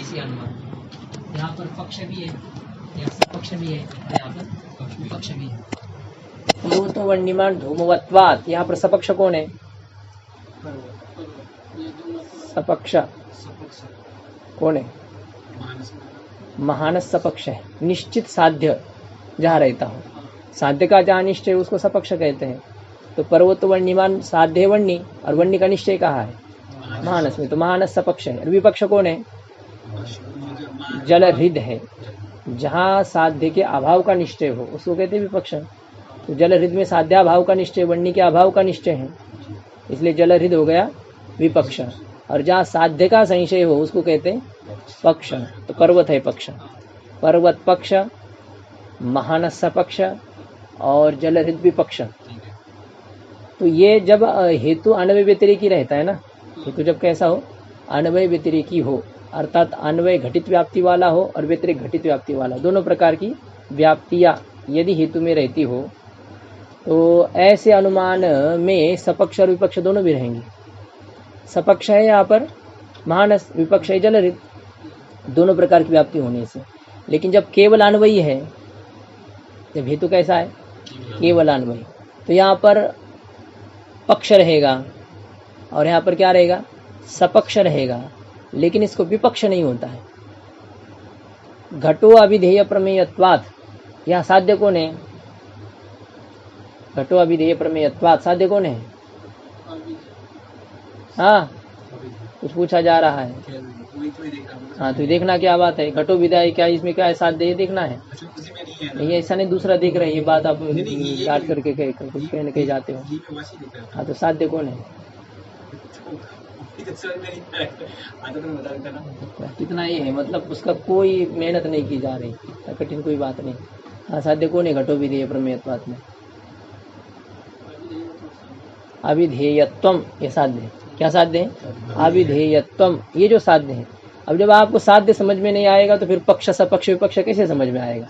ऐसी अनुमान। यहाँ पर पक्ष भी है, यहाँ सपक्ष भी है, और यहाँ पर विपक्ष भी है। पूर्वतो वर्णिमान धूमवत्वात्, यहाँ पर सपक्ष कौन है? सपक्ष कौन है? महानस सपक्ष है, निश्चित साध्य जहाँ रहता हो, साध्य का जहाँ निश्चय उसको सपक्ष कहते हैं। तो पर्वतो वर्णिमान साध्य वर्णी, और वर्णी का निश्चय कहाँ है? महानस में, तो महानस सपक्ष है। और विपक्ष कौन है? जल हृद है, जहाँ साध्य के अभाव का निश्चय हो उसको कहते हैं विपक्ष। तो जल हृद में साध्याभाव का निश्चय, वर्णी के अभाव का निश्चय है, इसलिए जल हृद हो गया विपक्ष। और जहाँ साध्य का संशय हो उसको कहते हैं पक्ष। तो पर्वत है पक्ष, पर्वत पक्ष, महानस पक्ष और जल हृद विपक्ष। तो ये जब हेतु अन्वय व्यतिरेकी रहता है ना, हेतु जब कैसा हो? अन्वय व्यतिरेकी हो, अर्थात अन्वय घटित व्याप्ति वाला हो और व्यतिरिक घटित व्याप्ति वाला, दोनों प्रकार की व्याप्तियाँ यदि हेतु में रहती हो, तो ऐसे अनुमान में सपक्ष और विपक्ष दोनों भी रहेंगे। सपक्ष है यहाँ पर महानस, विपक्ष है जल हृद, दोनों प्रकार की व्याप्ति होने से। लेकिन जब केवल अन्वयी है, जब हेतु कैसा है? केवल अन्वयी, तो यहाँ पर पक्ष रहेगा और यहाँ पर क्या रहेगा? सपक्ष रहेगा, लेकिन इसको विपक्ष नहीं होता है। घटो अभिधेय प्रमेयत्वात्, यहाँ साध्य कौन है? घटो अभिधेय प्रमेयत्वात्, साध्य कौन है? हाँ, कुछ पूछा जा रहा है। हाँ, तो देखना क्या बात है, घटो विधाय क्या, इसमें क्या है? साध्य, ये देखना है। ये ऐसा नहीं दूसरा देख रहे हैं, ये बात आप याद करके कुछ कहने के जाते हो। हाँ, तो साध्य कौन है? कितना ये है, मतलब उसका कोई मेहनत नहीं की जा रही, कठिन कोई बात नहीं। हाँ, साध्य कौन है घटो विधेय प्रमेयत्वात् में? अविधेयत्वम, ये साध्य है। क्या साध्य है? अविधेयत्वम, ये जो साध्य है। अब जब आपको साध्य समझ में नहीं आएगा तो फिर पक्ष सपक्ष विपक्ष कैसे समझ में आएगा?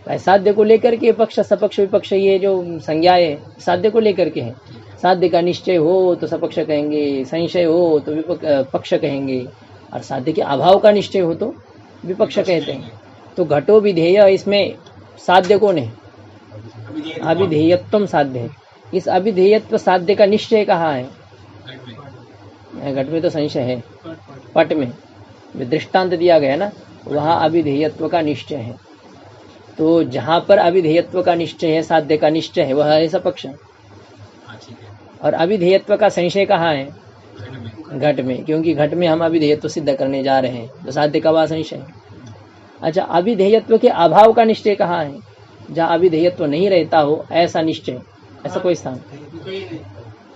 भाई साध्य को लेकर के पक्ष सपक्ष विपक्ष, ये जो संज्ञाएं साध्य को लेकर के है। साध्य का निश्चय हो तो सपक्ष कहेंगे, संशय हो तो पक्ष कहेंगे, और साध्य के अभाव का निश्चय हो तो विपक्ष कहते हैं। तो घटो विधेय, इसमें साध्य कौन है? अविधेयत्वम साध्य है। इस अविधेयत्व साध्य का निश्चय कहाँ है? घट में तो संशय है, पट में दृष्टांत दिया गया ना, वहाँ अविधेयत्व का निश्चय है। तो जहाँ पर अविधेयत्व का निश्चय है, साध्य का निश्चय है, वह है सपक्ष। और अविधेयत्व का संशय कहाँ है? घट में, क्योंकि घट में हम अविधेयत्व सिद्ध करने जा रहे हैं, तो साध्य का वह संशय है। अच्छा, अविधेयत्व के अभाव का निश्चय कहाँ है? जहाँ अविधेयत्व नहीं रहता हो ऐसा निश्चय, ऐसा कोई स्थान?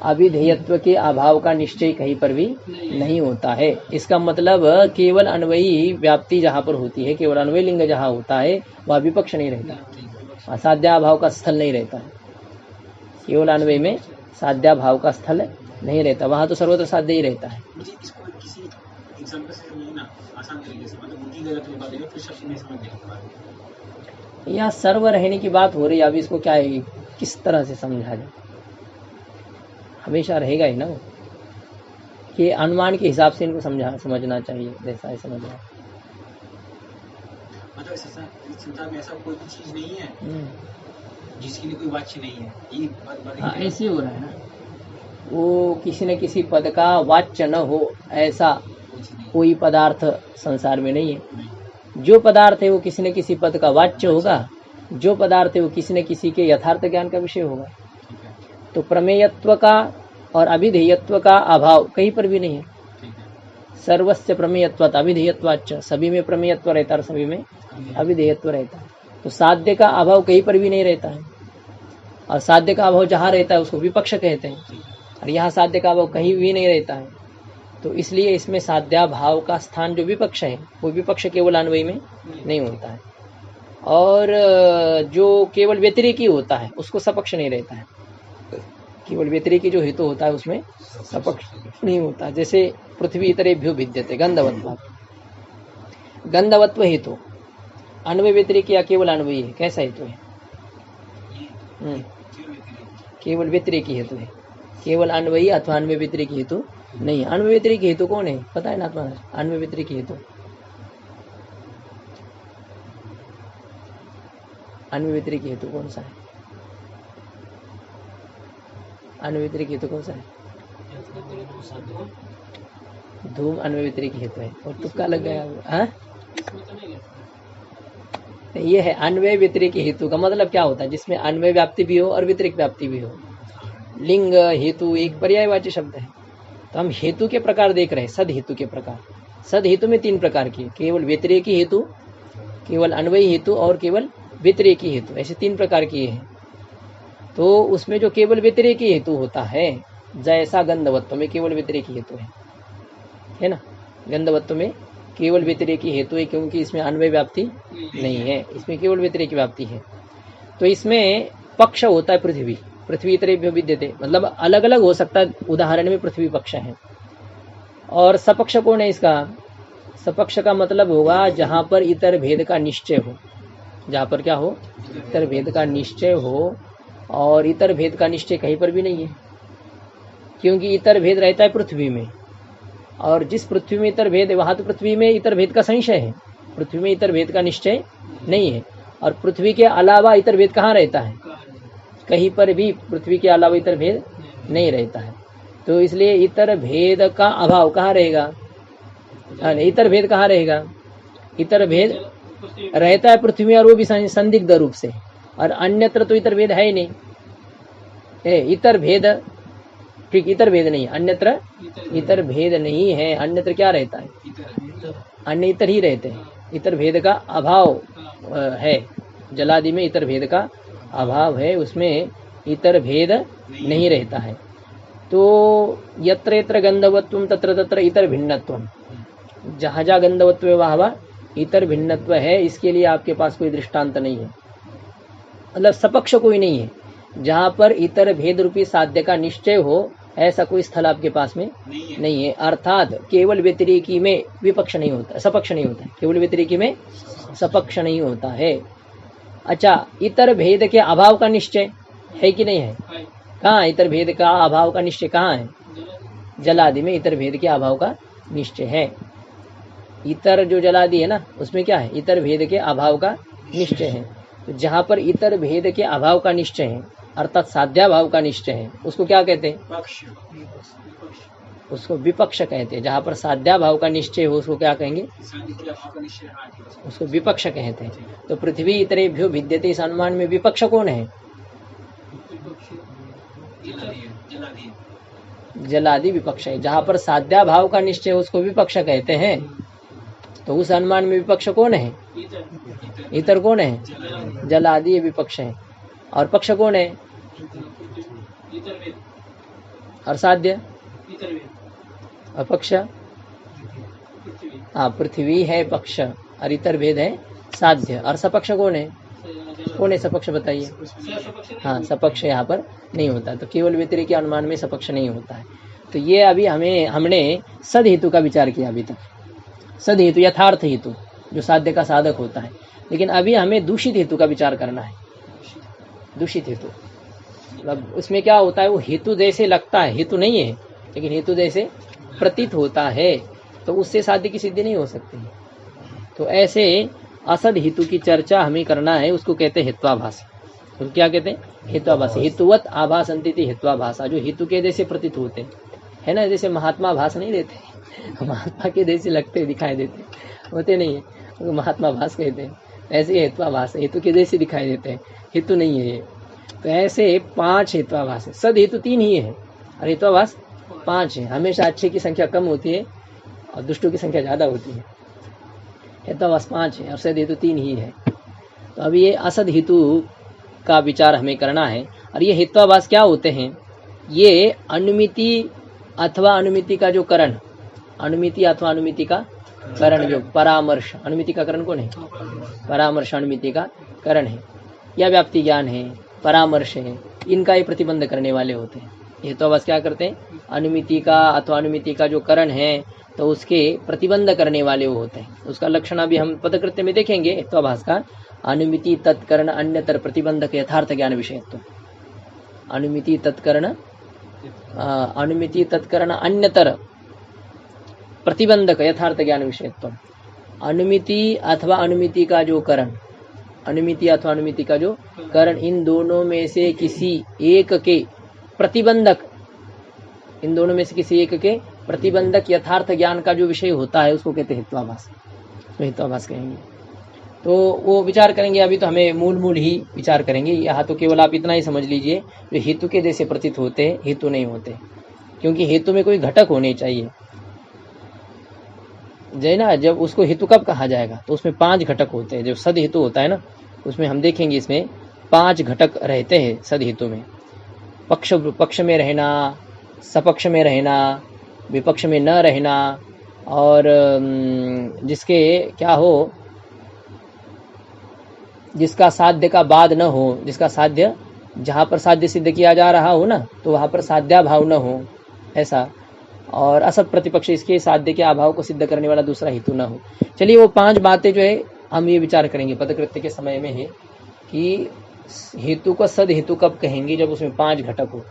अविधेयत्व के अभाव का निश्चय कहीं पर भी नहीं होता है। इसका मतलब केवल अन्वयी व्याप्ति जहाँ पर होती है, केवल अन्वय लिंग जहाँ होता है, वह विपक्ष नहीं रहता, साध्याभाव का स्थल नहीं रहता है। केवल अन्वय में साध्याभाव का स्थल नहीं रहता, वहाँ तो सर्वत्र साध्य ही रहता है। यहाँ सर्व रहने की बात हो रही है, अभी इसको क्या है, किस तरह से समझा जाए? हमेशा रहेगा ही ना वो, कि अनुमान के हिसाब से इनको समझना चाहिए, जैसा है समझना। मतलब संसार में ऐसा कोई भी चीज नहीं है जिसके लिए कोई वाच्य नहीं है, ये हाँ, ऐसे हो रहा है ना, वो किसी न किसी पद का वाच्य न हो ऐसा कोई पदार्थ संसार में नहीं है। जो पदार्थ है वो किसी न किसी पद का वाच्य होगा, जो पदार्थ है वो किसी न किसी के यथार्थ ज्ञान का विषय होगा। तो प्रमेयत्व का और अभिधेयत्व का अभाव कहीं पर भी नहीं है। सर्वस्य प्रमेयत्वात् अभिधेयत्वाच्च, सभी में प्रमेयत्व रहता है, सभी में अभिधेयत्व रहता है। तो साध्य का अभाव कहीं पर भी नहीं रहता है, और साध्य का अभाव जहाँ रहता है उसको विपक्ष कहते हैं, और यहाँ साध्य का अभाव कहीं भी नहीं रहता है। तो इसलिए इसमें साध्याभाव का स्थान जो विपक्ष है, वो विपक्ष केवल अन्वयी में नहीं होता है, और जो केवल व्यतिरेकी होता है उसको सपक्ष नहीं रहता है। केवल व्यतिरेकी जो हेतु होता है उसमें सपक्ष नहीं होता। जैसे पृथ्वी इतरेभ्यो भिद्यते गंधवत्व, गंधवत्व हेतु अन्वय व्यतिरेकी या केवल अन्वयी है? कैसा हेतु है? केवल व्यतिरेकी हेतु है, केवल अन्वयी अथवा अन्वय व्यतिरेकी हेतु नहीं है। अन्वय व्यतिरेकी हेतु कौन है? पता है ना तुम्हारा? अन्वय व्यतिरेकी हेतु अन्वय व्यतिरेक हेतु कौन सा है? अन्वय व्यतिरेक हेतु कौन सा है? धूम अन्वय व्यतिरेक हेतु है और तुक्का लग गया। हाँ, ये है अन्वय व्यतिरेक हेतु का मतलब क्या होता है? जिसमें अन्वय व्याप्ति भी हो और व्यतिरेक व्याप्ति भी हो। लिंग हेतु एक पर्यायवाची शब्द है। तो हम हेतु के प्रकार देख रहे हैं, सद हेतु के प्रकार। सद हेतु में 3 प्रकार की, केवल व्यतिरेकी हेतु, केवल अन्वयी हेतु और केवल व्यतिरेकी हेतु, ऐसे 3 प्रकार की है। तो उसमें जो केवल व्यतिरेकी हेतु होता है, जैसा गंधवत्व में केवल व्यतिरेकी हेतु है ना, गंधवत्व में केवल व्यतिरेकी हेतु है क्योंकि इसमें अन्वय व्याप्ति नहीं है, इसमें केवल व्यतिरेकी व्याप्ति है। तो इसमें पक्ष होता है पृथ्वी, पृथ्वी इतरेभ्यो विद्यते, मतलब अलग अलग हो सकता है। उदाहरण में पृथ्वी पक्ष है। और सपक्ष कौन है इसका? सपक्ष का मतलब होगा जहां पर इतर भेद का निश्चय हो, जहां पर क्या हो? इतर भेद का निश्चय हो। और इतर भेद का निश्चय कहीं पर भी नहीं है, क्योंकि इतर भेद रहता है पृथ्वी में, और जिस पृथ्वी में इतर भेद है वहां तो पृथ्वी में इतर भेद का संशय है, पृथ्वी में इतर भेद का निश्चय नहीं है। और पृथ्वी के अलावा इतर भेद कहाँ रहता है? कहीं पर भी पृथ्वी के अलावा इतर भेद नहीं रहता है। तो इसलिए इतर भेद का अभाव कहाँ रहेगा? इतर भेद कहाँ रहेगा? इतर भेद रहता है पृथ्वी में, और वो भी संदिग्ध रूप से, और अन्यत्र तो इतर भेद है ही नहीं। इतर भेद, ठीक, इतर भेद नहीं, अन्यत्र इतर भेद नहीं है। अन्यत्र क्या रहता है? अन्य इतर ही रहते हैं। इतर भेद का अभाव है, जलादि में इतर भेद का अभाव है, उसमें इतर भेद नहीं रहता है। तो यत्र यत्र गंधवत्वम तत्र तत्र इतर भिन्नत्वम, जहाँ जहाँ गंधवत्व वहाँ इतर भिन्नत्व है। इसके लिए आपके पास कोई दृष्टांत नहीं है, मतलब सपक्ष कोई नहीं है। जहाँ पर इतर भेद रूपी साध्य का निश्चय हो, ऐसा कोई स्थल आपके पास में नहीं है। अर्थात केवल व्यतिरेकी में विपक्ष नहीं होता, सपक्ष नहीं होता है, केवल व्यतिरेकी में सपक्ष नहीं होता है। अच्छा, इतर भेद के अभाव का निश्चय है कि नहीं है? कहाँ इतर भेद का अभाव का निश्चय कहाँ है? जलादि में इतर भेद के अभाव का निश्चय है। इतर जो जलादि है ना, उसमें क्या है? इतर भेद के अभाव का निश्चय है। तो जहाँ पर इतर भेद के अभाव का निश्चय है, अर्थात साध्याभाव का निश्चय है, उसको क्या कहते हैं? उसको विपक्ष कहते हैं। जहाँ पर साध्याभाव का निश्चय हो उसको क्या कहेंगे? उसको विपक्ष कहते हैं। तो पृथ्वी इतरेभ्यो भिद्यते, इस अनुमान में विपक्ष कौन है? जलादि विपक्ष है। जहाँ पर साध्याभाव का निश्चय उसको विपक्ष कहते हैं। तो उस अनुमान में विपक्ष कौन है? इतर कौन है? जलादि विपक्ष है। और पक्ष कौन है? और साध्य और पक्ष, हाँ, पृथ्वी है पक्ष और इतर भेद है साध्य। और सपक्ष कौन है? कौन है सपक्ष बताइए? हाँ, सपक्ष यहाँ पर नहीं होता। तो केवल व्यतिरेकी अनुमान में सपक्ष नहीं होता है। तो ये अभी हमने सद हेतु का विचार किया अभी तक, सद हेतु यथार्थ हेतु जो साध्य का साधक होता है। लेकिन अभी हमें दूषित हेतु का विचार करना है। दूषित हेतु मतलब उसमें क्या होता है? वो हेतु जैसे लगता है, हेतु नहीं है, लेकिन हेतु जैसे प्रतीत होता है, तो उससे साध्य की सिद्धि नहीं हो सकती। तो ऐसे असद हेतु की चर्चा हमें करना है, उसको कहते हैं हेत्वाभास। तो क्या कहते हैं? हेत्वाभास। हेतुवत आभास अंतिथि हेत्वाभाषा, जो हेतु के जैसे प्रतीत होते है ना, जैसे महात्मा भास नहीं देते, महात्मा के जैसे लगते दिखाई देते होते नहीं है, महात्मा भास कहते हैं। ऐसे हेत्वाभास, हेतु के जैसे दिखाई देते हैं, हेतु नहीं है ये। तो ऐसे 5 हेत्वाभास है। सद हेतु 3 ही है और हेत्वाभास 5 है। हमेशा अच्छे की संख्या कम होती है और दुष्टों की संख्या ज्यादा होती है। हेत्वाभास 5 है और सद हेतु 3 ही है। तो अभी ये असद हेतु का विचार हमें करना है। और ये हेत्वाभास क्या होते हैं? ये अनुमिति अथवा अनुमिति का जो करण, अनुमिति अथवा अनुमिति का करण, जो परामर्श, अनुमिति का करण कौन है? परामर्श अनुमिति का करण है, या व्याप्ति ज्ञान है, परामर्श है, इनका ये प्रतिबंध करने वाले होते हैं। हेत्वाभास क्या करते हैं? अनुमिति का अथवा अनुमिति का जो करण है तो उसके प्रतिबंध करने वाले वो होते हैं। उसका लक्षण अभी हम पदकृत्य में देखेंगे। हेत्वाभास का अनुमिति तत्करण अन्यतर प्रतिबंधक यथार्थ ज्ञान विषयत्व। अनुमिति तत्करण, अनुमिति तत्करण अन्यतर प्रतिबंधक यथार्थ ज्ञान विषयत्व। अनुमिति अथवा अनुमिति का जो करण, अनुमिति अथवा अनुमिति का जो कारण, इन दोनों में से किसी एक के प्रतिबंधक, इन दोनों में से किसी एक के प्रतिबंधक यथार्थ ज्ञान का जो विषय होता है उसको कहते हैं हेत्वाभास, हेत्वाभास कहेंगे। तो वो विचार करेंगे, अभी तो हमें मूल ही विचार करेंगे। यहाँ तो केवल आप इतना ही समझ लीजिए, जो हेतु के जैसे प्रतीत होते हैं हेतु नहीं होते, क्योंकि हेतु में कोई घटक होने चाहिए। जय ना, जब उसको हेतु कब कहा जाएगा तो उसमें 5 घटक होते हैं। जो सद हेतु होता है ना, उसमें हम देखेंगे इसमें 5 घटक रहते हैं सद हेतु में। पक्ष में रहना, सपक्ष में रहना, विपक्ष में न रहना, और जिसके क्या हो, जिसका साध्य का बाद न हो, जिसका साध्य, जहाँ पर साध्य सिद्ध किया जा रहा हो ना, तो वहाँ पर साध्याभाव न हो, ऐसा। और असत प्रतिपक्ष, इसके साध्य के अभाव को सिद्ध करने वाला दूसरा हेतु न हो। चलिए वो 5 बातें जो है हम ये विचार करेंगे पदकृत्य के समय में है कि हेतु को सद हेतु कब कहेंगे, जब उसमें 5 घटक हो।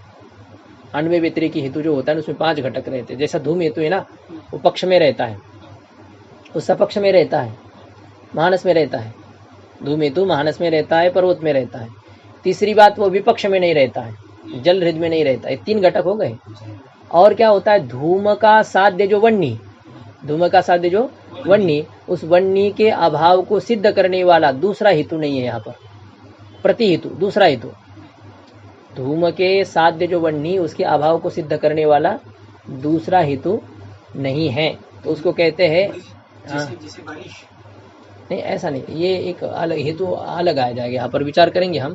अन्वय व्यतिरेकी हेतु जो होता है उसमें 5 घटक रहते हैं। जैसा धूम हेतु है ना, वो पक्ष में रहता है, वो सपक्ष में रहता है, मानस में रहता है। धूम हेतु मानस में रहता है, पर्वत में रहता है। तीसरी बात, वो विपक्ष में नहीं रहता है, जल हृदय में नहीं रहता है। 3 घटक हो गए। और क्या होता है, धूम का साध्य जो वन्नी, धूम का साध्य जो वन्नी, उस वन्नी के अभाव को सिद्ध करने वाला दूसरा हेतु नहीं है यहाँ पर, प्रति हेतु, दूसरा हेतु। धूम के साध्य जो वन्नी, उसके अभाव को सिद्ध करने वाला दूसरा हेतु नहीं है, तो उसको कहते हैं जैसे बारिश। नहीं, ऐसा नहीं, ये एक अलग हेतु अलग आ जाएगा। यहाँ पर विचार करेंगे हम,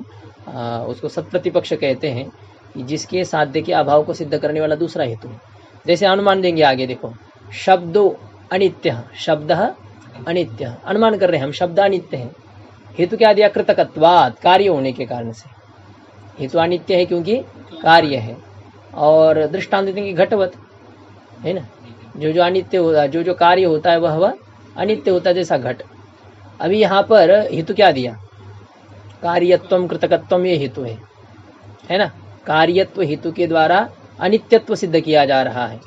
उसको सत्प्रतिपक्ष कहते हैं, कि जिसके साध्य के अभाव को सिद्ध करने वाला दूसरा हेतु है। जैसे अनुमान देंगे आगे, देखो, शब्दो अनित्य, शब्द अनित्य, अनुमान कर रहे हैं हम, शब्द अनित्य है। हेतु क्या दिया, कृतकत्वात्, कार्य होने के कारण से हेतु अनित्य है, क्योंकि कार्य है। और दृष्टांत देंगे घटवत, है ना, जो जो अनित्य होता है, जो जो कार्य होता है वह अनित्य होता है, जैसा घट। अभी यहाँ पर हेतु क्या दिया, कार्यत्वम कृतकत्वम, ये हेतु है ना। कार्यत्व हेतु के द्वारा अनित्यत्व सिद्ध किया जा रहा है।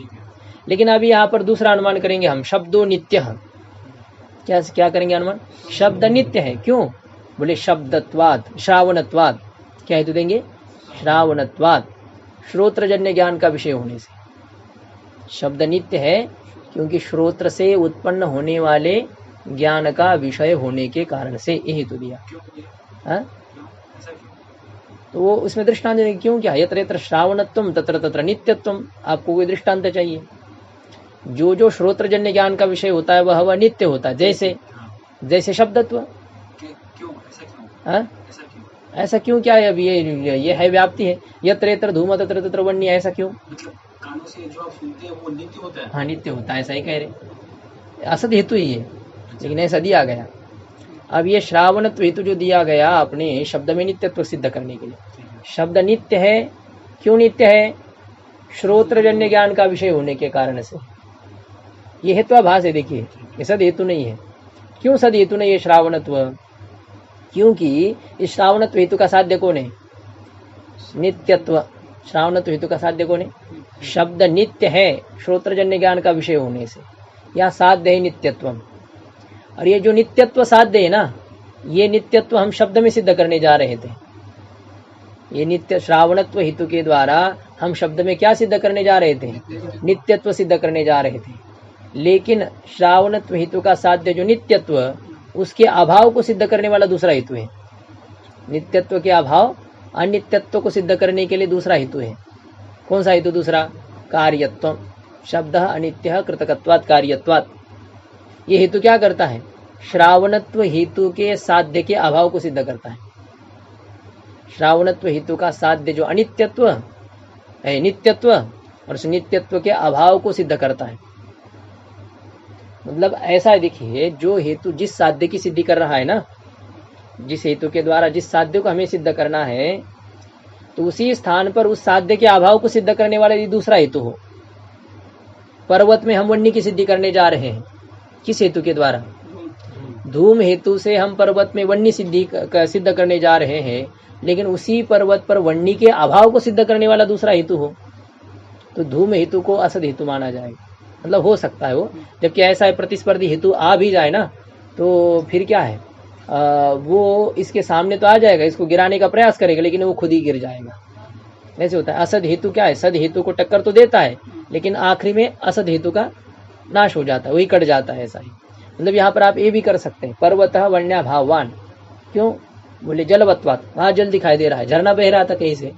लेकिन अभी यहाँ पर दूसरा अनुमान करेंगे हम, शब्दो नित्य। क्या करेंगे अनुमान, शब्द नित्य है। क्यों, बोले शब्दत्वाद, श्रावणत्वाद। क्या हेतु देंगे, श्रावणत्वाद, श्रोत्रजन्य ज्ञान का विषय होने से शब्द नित्य है, क्योंकि श्रोत्र से उत्पन्न होने वाले ज्ञान का विषय होने के कारण से ये हेतु दिया। तो वो उसमें दृष्टांत देंगे, क्यों, क्या, यत्र यत्र श्रावणत्वम तत्र तत्र नित्यत्वम। आपको कोई दृष्टांत चाहिए, जो जो श्रोत्रजन्य ज्ञान का विषय होता है वह नित्य होता है। जैसे शब्दत्व। ऐसा क्यों, क्या है, अभी ये है व्याप्ति है। यत्र यत्र धूम तत्र तत्र वन्य, ऐसा क्यों, कानों से जो आप सुनते हैं वो नित्य होता है। हाँ, नित्य होता है, ऐसा ही कह रहे। असद हेतु ही है, लेकिन ऐसा दिया गया। अब ये श्रावणत्व हेतु जो दिया गया अपने शब्द में नित्यत्व सिद्ध करने के लिए, शब्द नित्य है। क्यों नित्य है, श्रोत्रजन्य ज्ञान का विषय होने के कारण से। ये हेत्वाभास है, देखिए, ये सद हेतु नहीं है। क्यों सद हेतु नहीं है श्रावणत्व, क्योंकि इस श्रावणत्व हेतु का साध्य कौन है, नित्यत्व। श्रावणत्व हेतु का साध्य कौन है, शब्द नित्य है, श्रोत्रजन्य ज्ञान का विषय होने से यह साध्य है नित्यत्व। और ये जो नित्यत्व साध्य है ना, ये नित्यत्व हम शब्द में सिद्ध करने जा रहे थे। ये नित्य श्रावणत्व हेतु के द्वारा हम शब्द में क्या सिद्ध करने जा रहे थे, नित्यत्व सिद्ध करने जा रहे थे। लेकिन श्रावणत्व हेतु का साध्य जो नित्यत्व, उसके अभाव को सिद्ध करने वाला दूसरा हेतु है। नित्यत्व के अभाव, अनित्यत्व को सिद्ध करने के लिए दूसरा हेतु है। कौन सा हेतु दूसरा, कार्यत्व। शब्द अनित्य कृतकत्वात् कार्यत्वात्। ये हेतु क्या करता है, श्रावणत्व हेतु के साध्य के अभाव को सिद्ध करता है। श्रावणत्व हेतु का साध्य जो अनित्यत्व है, नित्यत्व, और उस नित्यत्व के अभाव को सिद्ध करता है। मतलब ऐसा देखिए, जो हेतु जिस साध्य की सिद्धि कर रहा है ना, जिस हेतु के द्वारा जिस साध्य को हमें सिद्ध करना है, तो उसी स्थान पर उस साध्य के अभाव को सिद्ध करने वाला यदि दूसरा हेतु हो। पर्वत में हम वन्य की सिद्धि करने जा रहे हैं, किस हेतु के द्वारा, धूम हेतु से हम पर्वत में वन्य सिद्ध करने जा रहे हैं, लेकिन उसी पर्वत पर वन्य के अभाव को सिद्ध करने वाला दूसरा हेतु हो, तो धूम हेतु को असद हेतु माना जाएगा। मतलब हो सकता है वो, जबकि ऐसा है प्रतिस्पर्धी हेतु आ भी जाए ना, तो फिर क्या है, वो इसके सामने तो आ जाएगा, इसको गिराने का प्रयास करेगा, लेकिन वो खुद ही गिर जाएगा। ऐसे होता है। असद हेतु क्या है, सद हेतु को टक्कर तो देता है, लेकिन आखिरी में असद हेतु का नाश हो जाता है, वही कट जाता है। ऐसा ही मतलब यहाँ पर आप ये भी कर सकते हैं, पर्वतः वन्या भाववान। क्यों बोले, जलवत्वात, वहां जल दिखाई दे रहा है, झरना बह रहा था कहीं से,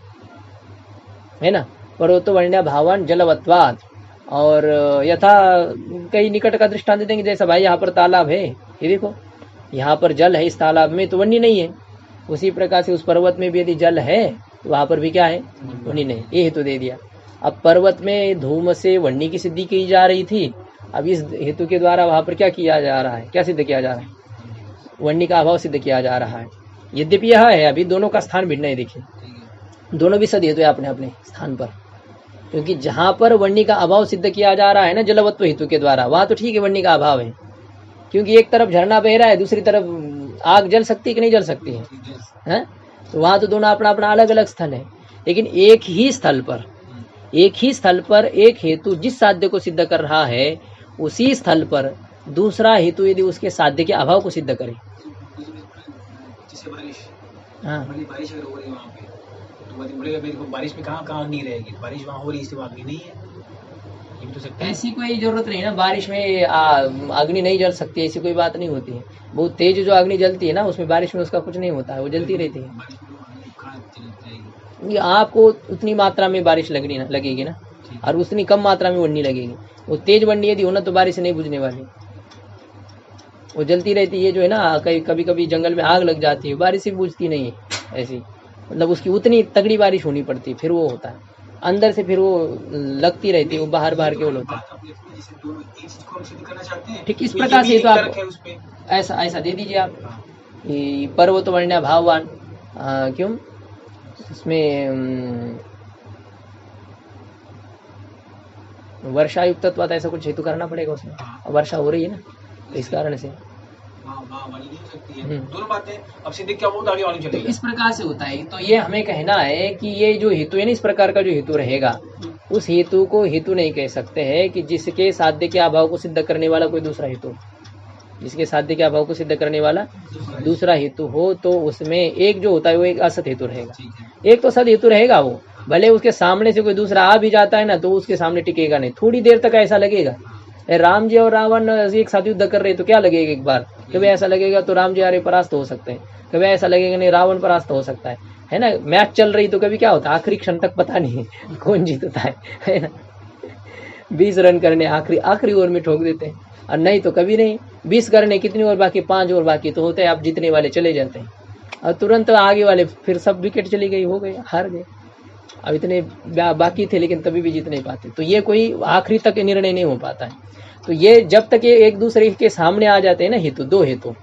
है ना। पर्वतो वन्या भावान जलवत्वात। और यथा कई निकट का दृष्टांत देंगे, जैसा भाई यहाँ पर तालाब है, ये देखो यहाँ पर जल है, इस तालाब में तो वन्नी नहीं है। उसी प्रकार से उस पर्वत में भी यदि जल है तो वहां पर भी क्या है, वन्नी नहीं। ये हेतु दे दिया। अब पर्वत में धूम से वन्नी की सिद्धि की जा रही थी, अब इस हेतु के द्वारा वहां पर क्या किया जा रहा है, क्या सिद्ध किया जा रहा है, वन्नी का अभाव सिद्ध किया जा रहा है। यद्यपि यह है, अभी दोनों का स्थान भिन्न है। देखिए दोनों भी सद हेतु है अपने अपने स्थान पर, क्योंकि जहां पर वन्नी का अभाव सिद्ध किया जा रहा है ना जलवत्व हेतु के द्वारा, वहां तो ठीक है वन्नी का अभाव है, क्योंकि एक तरफ झरना बह रहा है, दूसरी तरफ आग जल सकती है कि नहीं जल सकती है? तो वहां तो दोनों अपना अपना अलग अलग स्थल है, लेकिन एक ही स्थल पर एक हेतु जिस साध्य को सिद्ध कर रहा है, उसी स्थल पर दूसरा हेतु यदि उसके साध्य के अभाव को सिद्ध करे। जैसे बारिश, हाँ, बारिश अगर हो रही है वहाँ पे, तो वो बोलेगा मेरे को बारिश में कहाँ अग्नि रहेगी, बारिश वहाँ हो रही है इसलिए अग्नि नहीं है, ये भी तो सकता है। ऐसी कोई जरूरत नहीं ना, बारिश में अग्नि नहीं जल सकती, ऐसी कोई बात नहीं होती है। बहुत तेज जो अग्नि जलती है ना, उसमें बारिश में उसका कुछ नहीं होता है, वो जलती रहती है। बारिश में अग्नि कहाँ चली जाएगी? ये आपको उतनी मात्रा में बारिश लगेगी ना, और उतनी कम मात्रा में वन्नी लगेगी। वो तेज वन्नी यदि होना तो बारिश नहीं बुझने वाली, वो जलती रहती है। जो है ना, कभी कभी जंगल में आग लग जाती है, बारिश से बुझती नहीं है ऐसी, मतलब उसकी उतनी तगड़ी बारिश होनी पड़ती है, फिर वो होता है अंदर से, फिर वो लगती रहती है, वो बाहर केवल होता है। ठीक इस प्रकार से तो आप ऐसा दे दीजिए आप, पर्वत वर्ण्य भाववान। क्यों उसमें वर्षा युक्तत्वात ऐसा कुछ हेतु करना पड़ेगा उसमें, वर्षा हो रही है ना, तो इस कारण से दोनों बातें अब सिद्ध क्या वो आगे वाली तो चलेगी। इस प्रकार से होता है। तो ये हमें कहना है कि ये जो हेतु है ना, इस प्रकार का जो हेतु रहेगा, उस हेतु को हेतु नहीं कह सकते हैं कि जिसके साध्य के अभाव को सिद्ध करने वाला कोई दूसरा हेतु, जिसके साध्य के अभाव को सिद्ध करने वाला दूसरा हेतु हो, तो उसमें एक जो होता है वो एक असत हेतु रहेगा, एक तो सद हेतु रहेगा। वो भले उसके सामने से कोई दूसरा आ भी जाता है ना, तो उसके सामने टिकेगा नहीं, थोड़ी देर तक ऐसा लगेगा। राम जी और रावण एक साथ युद्ध कर रहे तो क्या लगेगा, एक बार कभी ऐसा लगेगा तो राम जी आरे परास्त हो सकते हैं, कभी ऐसा लगेगा नहीं रावण परास्त हो सकता है ना। मैच चल रही तो कभी क्या होता है, आखिरी क्षण तक पता नहीं कौन जीतता है ना। 20 रन करने आखिरी ओवर में ठोक देते हैं, और नहीं तो कभी नहीं। 20 करने कितनी ओवर बाकी, 5 ओवर बाकी तो होते हैं, आप जीतने वाले चले जाते हैं, और तुरंत आगे वाले फिर सब विकेट चली गई, हो गए, हार गए। अब इतने बाकी थे लेकिन तभी भी जीत नहीं पाते। तो ये कोई आखिरी तक निर्णय नहीं हो पाता है। तो ये जब तक ये एक दूसरे के सामने आ जाते हैं ना हेतु, दो हेतु,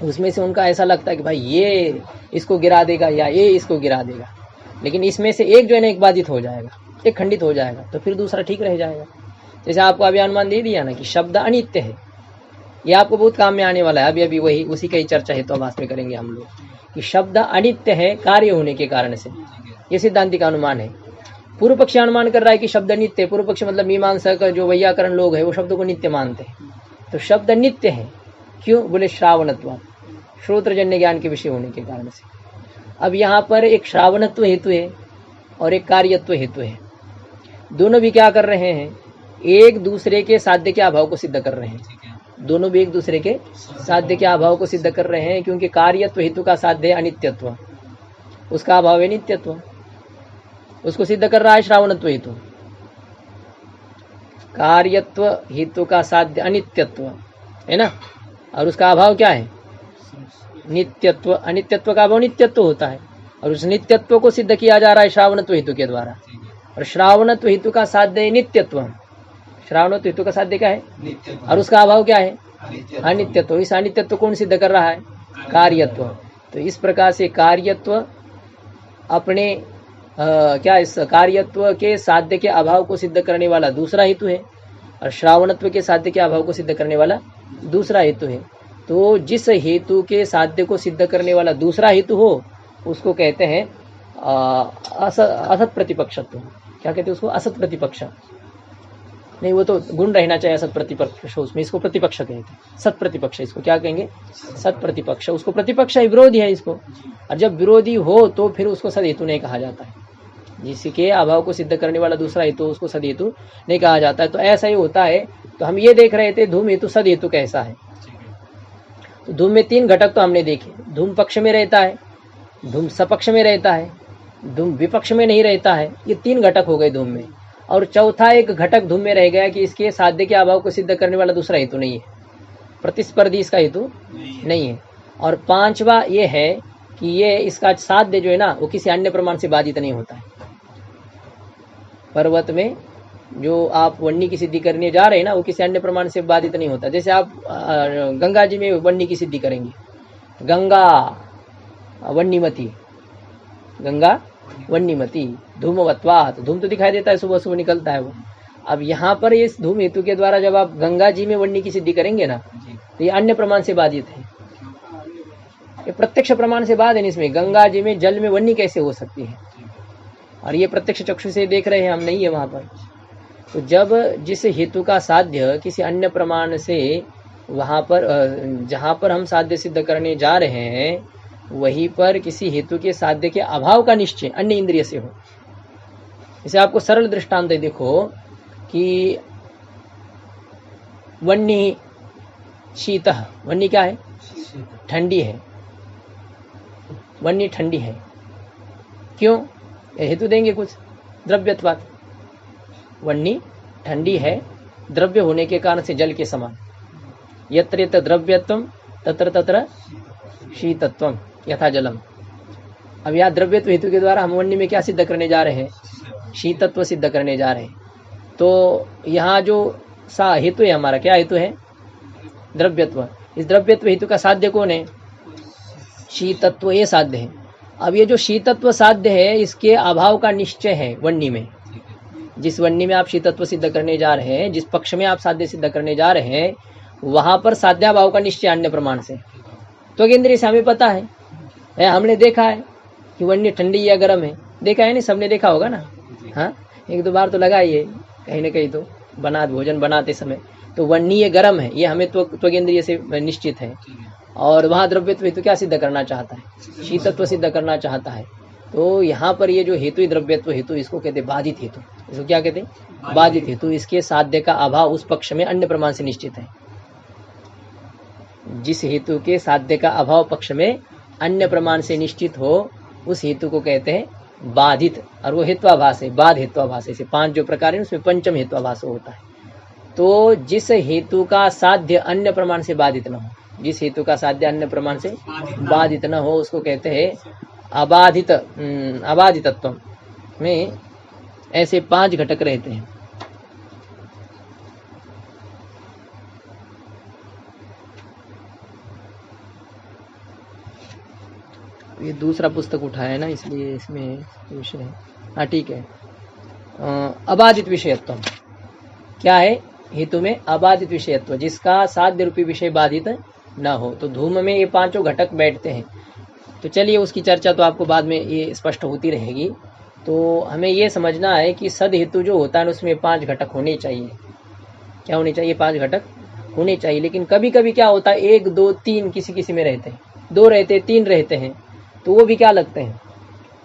उसमें से उनका ऐसा लगता है कि भाई ये इसको गिरा देगा या ये इसको गिरा देगा, लेकिन इसमें से एक जो है ना एक बाधित हो जाएगा, एक खंडित हो जाएगा, तो फिर दूसरा ठीक रह जाएगा। जैसे आपको अभी अनुमान दे दिया ना कि शब्द अनित्य है, ये आपको बहुत काम में आने वाला है। अभी वही उसी का ही चर्चा है तो आभास में करेंगे हम लोग कि शब्द अनित्य है कार्य होने के कारण से, ये सिद्धांति का अनुमान है। पूर्व पक्षी अनुमान कर रहा है कि शब्द नित्य, पूर्व पक्षी मतलब मीमांसक जो वैयाकरण लोग हैं वो शब्द को नित्य मानते हैं। तो शब्द नित्य है, क्यों बोले श्रावणत्व, श्रोत्रजन्य ज्ञान के विषय होने के कारण से। अब यहाँ पर एक श्रावणत्व हेतु है और एक कार्यत्व हेतु है, दोनों भी क्या कर रहे हैं, एक दूसरे के साध्य के अभाव को सिद्ध कर रहे हैं। दोनों भी एक दूसरे के साध्य के अभाव को सिद्ध कर रहे हैं, क्योंकि कार्यत्व हेतु का साध्य है अनित्यत्व, उसका अभाव है नित्यत्व, उसको सिद्ध कर रहा है श्रावणत्व हेतु। कार्यत्व हेतु का साध्य अनित्यत्व है ना, और उसका अभाव क्या है, नित्यत्व। अनित्यत्व का अभाव नित्यत्व होता है, और उस नित्यत्व को सिद्ध किया जा रहा है श्रावणत्व हेतु के द्वारा। और श्रावणत्व हेतु का साध्य है नित्यत्व, श्रावणत्व हेतु का साध्य क्या है, और उसका अभाव क्या है, अनित्यत्व। इस अनित्यत्व कौन सिद्ध कर रहा है, कार्यत्व। तो इस प्रकार से कार्यत्व अपने क्या इस कार्यत्व के साध्य के अभाव को सिद्ध करने वाला दूसरा हेतु है, और श्रावणत्व के साध्य के अभाव को सिद्ध करने वाला दूसरा हेतु है। तो जिस हेतु के साध्य को सिद्ध करने वाला दूसरा हेतु हो उसको कहते हैं असत प्रतिपक्षत्व। क्या कहते हैं उसको, असत प्रतिपक्ष। नहीं, वो तो गुण रहना चाहिए सत प्रतिपक्ष उसमें, इसको प्रतिपक्ष कहते हैं। सत प्रतिपक्ष, इसको क्या कहेंगे? सत प्रतिपक्ष। उसको प्रतिपक्ष है, विरोधी है इसको। और जब विरोधी हो तो फिर उसको सद हेतु नहीं कहा जाता है। जिसके अभाव को सिद्ध करने वाला दूसरा हेतु, उसको सद हेतु नहीं कहा जाता है। तो ऐसा ही होता है। तो हम ये देख रहे थे धूम हेतु सद हेतु कैसा है। तो धूम में 3 घटक तो हमने देखे। धूम पक्ष में रहता है, धूम सपक्ष में रहता है, धूम विपक्ष में नहीं रहता है। ये 3 घटक हो गए धूम में। और चौथा एक घटक धूम में रह गया कि इसके साध्य के अभाव को सिद्ध करने वाला दूसरा हेतु नहीं है, प्रतिस्पर्धी इसका हेतु नहीं है। और 5वां ये है कि ये इसका साध्य जो है ना, वो किसी अन्य प्रमाण से बाधित नहीं होता है। पर्वत में जो आप वन्नी की सिद्धि करने जा रहे हैं ना, वो किसी अन्य प्रमाण से बाधित नहीं होता। जैसे आप गंगा जी में वन्नी की सिद्धि करेंगे, गंगा वन्नीमती, गंगा वन्नीमती धूमवत्वात्, धूम तो दिखाई देता है, सुबह सुबह निकलता है वो। अब यहाँ पर इस धूम हेतु के द्वारा जब आप गंगा जी में वन्नी की सिद्धि करेंगे ना, तो ये अन्य प्रमाण से बाधित है। ये प्रत्यक्ष प्रमाण से बाधित है। इसमें गंगा जी में जल में वन्नी कैसे हो सकती है? और ये प्रत्यक्ष चक्षु से देख रहे हैं हम, नहीं है वहां पर। तो जब जिस हेतु का साध्य किसी अन्य प्रमाण से वहां पर जहां पर हम साध्य सिद्ध करने जा रहे हैं, वहीं पर किसी हेतु के साध्य के अभाव का निश्चय अन्य इंद्रिय से हो। इसे आपको सरल दृष्टांत देखो कि वन्नी शीतः, वन्नी क्या है? ठंडी है। वन्नी ठंडी है, क्यों? हेतु देंगे कुछ, द्रव्यत्वात्। वन्नी ठंडी है, द्रव्य होने के कारण से जल के समान। यत्र यत्र द्रव्यत्वम तत्र तत्र शीतत्वम यथा जलम। अब यहाँ द्रव्यत्व हेतु के द्वारा हम वन्नी में क्या सिद्ध करने जा रहे हैं? शीतत्व सिद्ध करने जा रहे हैं। तो यहाँ जो सा हेतु है हमारा, क्या हेतु है? द्रव्यत्व। इस द्रव्यत्व हेतु का साध्य कौन है? शीतत्व, ये साध्य है। अब ये जो शीतत्व साध्य है, इसके अभाव का निश्चय है वन्नी में। जिस वन्नी में आप शीतत्व सिद्ध करने जा रहे हैं, जिस पक्ष में आप साध्य सिद्ध करने जा रहे हैं, वहां पर साध्याभाव का निश्चय अन्य प्रमाण से। तो इंद्रिय से हमें पता है, हमने देखा है कि वन्नी ठंडी या गर्म है। देखा है नहीं? सबने देखा होगा ना। हाँ, 1-2 बार तो लगा ही है कहीं ना कहीं, तो भोजन बनाते समय। तो वन्नी ये गर्म है, ये हमें त्वगेंद्रिय से निश्चित है। और वहां द्रव्यत्व हेतु क्या सिद्ध करना चाहता है? शीतत्व सिद्ध करना चाहता है। तो यहाँ पर ये जो हेतु द्रव्यत्व हेतु, इसको कहते हैं बाधित हेतु। इसको क्या कहते हैं? बाधित हेतु। इसके साध्य का अभाव उस पक्ष में अन्य प्रमाण से निश्चित है। जिस हेतु के साध्य का अभाव पक्ष में अन्य प्रमाण से निश्चित हो, उस हेतु को कहते हैं बाधित। और वो हेत्वाभास है, बाध हेत्वाभास। ऐसे 5 जो प्रकार है, उसमें पंचम हेत्वाभास होता है। तो जिस हेतु का साध्य अन्य प्रमाण से बाधित न हो, जिस हेतु का साध्य अन्य प्रमाण से बाधित न हो, उसको कहते हैं अबाधित। अबाधितत्व में ऐसे 5 घटक रहते हैं। ये दूसरा पुस्तक उठाया है ना, इसलिए इसमें विषय है। हाँ ठीक है। अबाधित विषयत्व क्या है? हेतु में अबाधित विषयत्व, जिसका साध्य रूपी विषय बाधित न हो। तो धूम में ये 5 घटक बैठते हैं। तो चलिए उसकी चर्चा तो आपको बाद में ये स्पष्ट होती रहेगी। तो हमें ये समझना है कि सद हेतु जो होता है उसमें 5 घटक होने चाहिए। क्या होने चाहिए? 5 घटक होने चाहिए। लेकिन कभी कभी क्या होता है, 1, 2, 3 किसी में रहते हैं, 2 रहते हैं, 3 रहते हैं। तो वो भी क्या लगते हैं?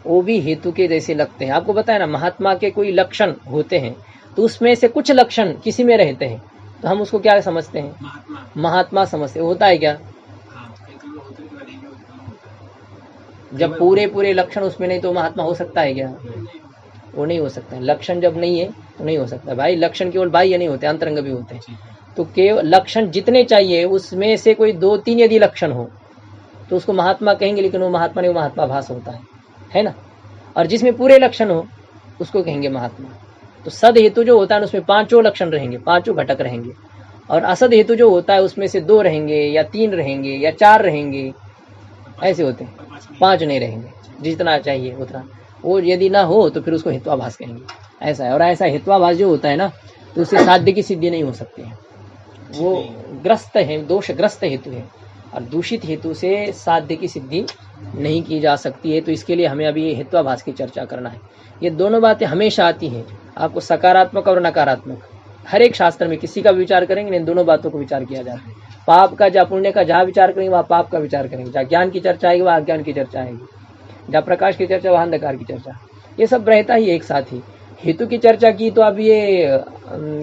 वो भी हेतु के जैसे लगते हैं। आपको पता है ना, महात्मा के कोई लक्षण होते हैं, तो उसमें से कुछ लक्षण किसी में रहते हैं, तो हम उसको क्या समझते हैं? महात्मा समझते हैं। होता है क्या? जब पूरे लक्षण उसमें नहीं, तो महात्मा हो सकता है क्या? वो नहीं हो सकता है। लक्षण जब नहीं है तो नहीं हो सकता भाई। लक्षण केवल बाह्य नहीं होते, अंतरंग भी होते हैं। तो केवल लक्षण जितने चाहिए, उसमें से कोई 2-3 यदि लक्षण हो तो उसको महात्मा कहेंगे। लेकिन वो महात्मा नहीं, वो महात्मा भास होता है ना। और जिसमें पूरे लक्षण हो उसको कहेंगे महात्मा। तो सद हेतु जो होता है उसमें 5 लक्षण रहेंगे, 5 घटक रहेंगे। और असद हेतु जो होता है उसमें से 2 रहेंगे या 3 रहेंगे या 4 रहेंगे, ऐसे होते हैं। 5 नहीं रहेंगे, जितना चाहिए उतना। वो यदि ना हो तो फिर उसको हेत्वाभास कहेंगे। ऐसा है। और ऐसा हेत्वाभास जो होता है ना, तो उससे साध्य की सिद्धि नहीं हो सकती है। वो ग्रस्त है, दोषग्रस्त हेतु है। और दूषित हेतु से साध्य की सिद्धि नहीं की जा सकती है। तो इसके लिए हमें अभी हेत्वाभास की चर्चा करना है। ये दोनों बातें हमेशा आती हैं आपको, सकारात्मक और नकारात्मक। हर एक शास्त्र में किसी का भी विचार करेंगे इन दोनों बातों को विचार किया जाता है। पाप का जहाँ पुण्य का जहाँ विचार करेंगे वहाँ पाप का विचार करेंगे, जहाँ ज्ञान की चर्चा आएगी वहाँ अज्ञान की चर्चा आएगी, जहाँ प्रकाश की चर्चा वहाँ अंधकार की चर्चा, ये सब रहता ही एक साथ ही। हेतु की चर्चा की तो अब ये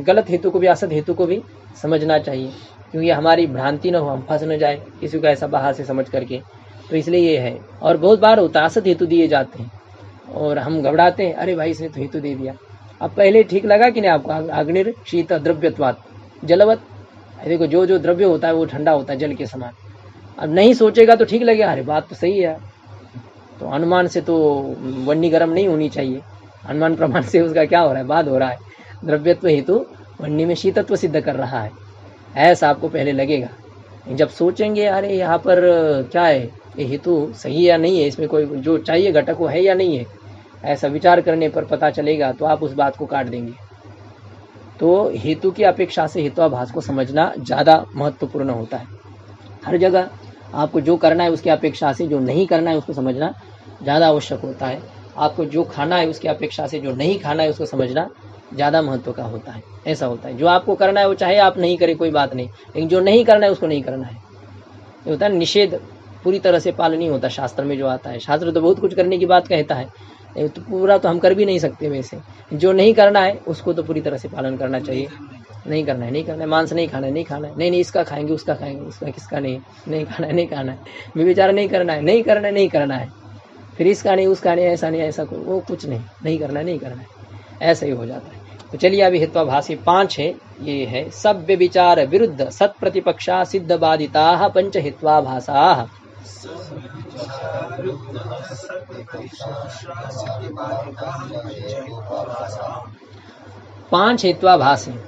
गलत हेतु को भी असत हेतु को भी समझना चाहिए, क्योंकि हमारी भ्रांति न हो, हम फंस न जाए किसी को ऐसा बाहर से समझ करके, तो इसलिए ये है। और बहुत बार होता है असत हेतु दिए जाते हैं और हम घबराते हैं, अरे भाई इसने तो हेतु दे दिया। अब पहले ठीक लगा कि नहीं आपको, अग्निर शीत द्रव्यत्वात् जलवत, देखो जो जो द्रव्य होता है वो ठंडा होता है जल के समान। अब नहीं सोचेगा तो ठीक लगेगा, अरे बात तो सही है। तो अनुमान से तो वन्नी गर्म नहीं होनी चाहिए, अनुमान प्रमाण से उसका क्या हो रहा है, बात हो रहा है, द्रव्यत्व हेतु वन्नी में शीतत्व सिद्ध कर रहा है, ऐसा आपको पहले लगेगा। जब सोचेंगे अरे यहाँ पर क्या है, ये हेतु सही है या नहीं है, इसमें कोई जो चाहिए घटक वो है या नहीं है, ऐसा विचार करने पर पता चलेगा तो आप उस बात को काट देंगे। तो हेतु की अपेक्षा से हेतुआभास को समझना ज़्यादा महत्वपूर्ण होता है। हर जगह आपको जो करना है उसकी अपेक्षा से जो नहीं करना है उसको समझना ज़्यादा आवश्यक होता है। आपको जो खाना है उसकी अपेक्षा से जो नहीं खाना है उसको समझना ज़्यादा महत्व का होता है। ऐसा होता है, जो आपको करना है वो चाहे आप नहीं करें कोई बात नहीं, लेकिन जो नहीं करना है उसको नहीं करना है। ये होता है निषेध पूरी तरह से पालन नहीं होता शास्त्र में जो आता है। शास्त्र तो बहुत कुछ करने की बात कहता है, तो पूरा तो हम कर भी नहीं सकते। वैसे जो नहीं करना है उसको तो पूरी तरह से पालन करना चाहिए। नहीं करना है, नहीं करना है, मांस नहीं खाना है, नहीं खाना है, नहीं इसका खाएंगे उसका खाएंगे, इसका किसका नहीं खाना है, नहीं खाना है, व्यभिचार नहीं करना है, नहीं करना है, नहीं करना है, फिर इसका नहीं उसका नहीं, ऐसा नहीं ऐसा वो कुछ नहीं करना है, नहीं करना है, ऐसा ही हो जाता है। तो चलिए अभी हेत्वाभासी 5 है, ये है सभ्य विचार विरुद्ध सत प्रतिपक्षा सिद्ध बाधिता पंच हेत्वाभासा। 5 हेत्वाभास हैं।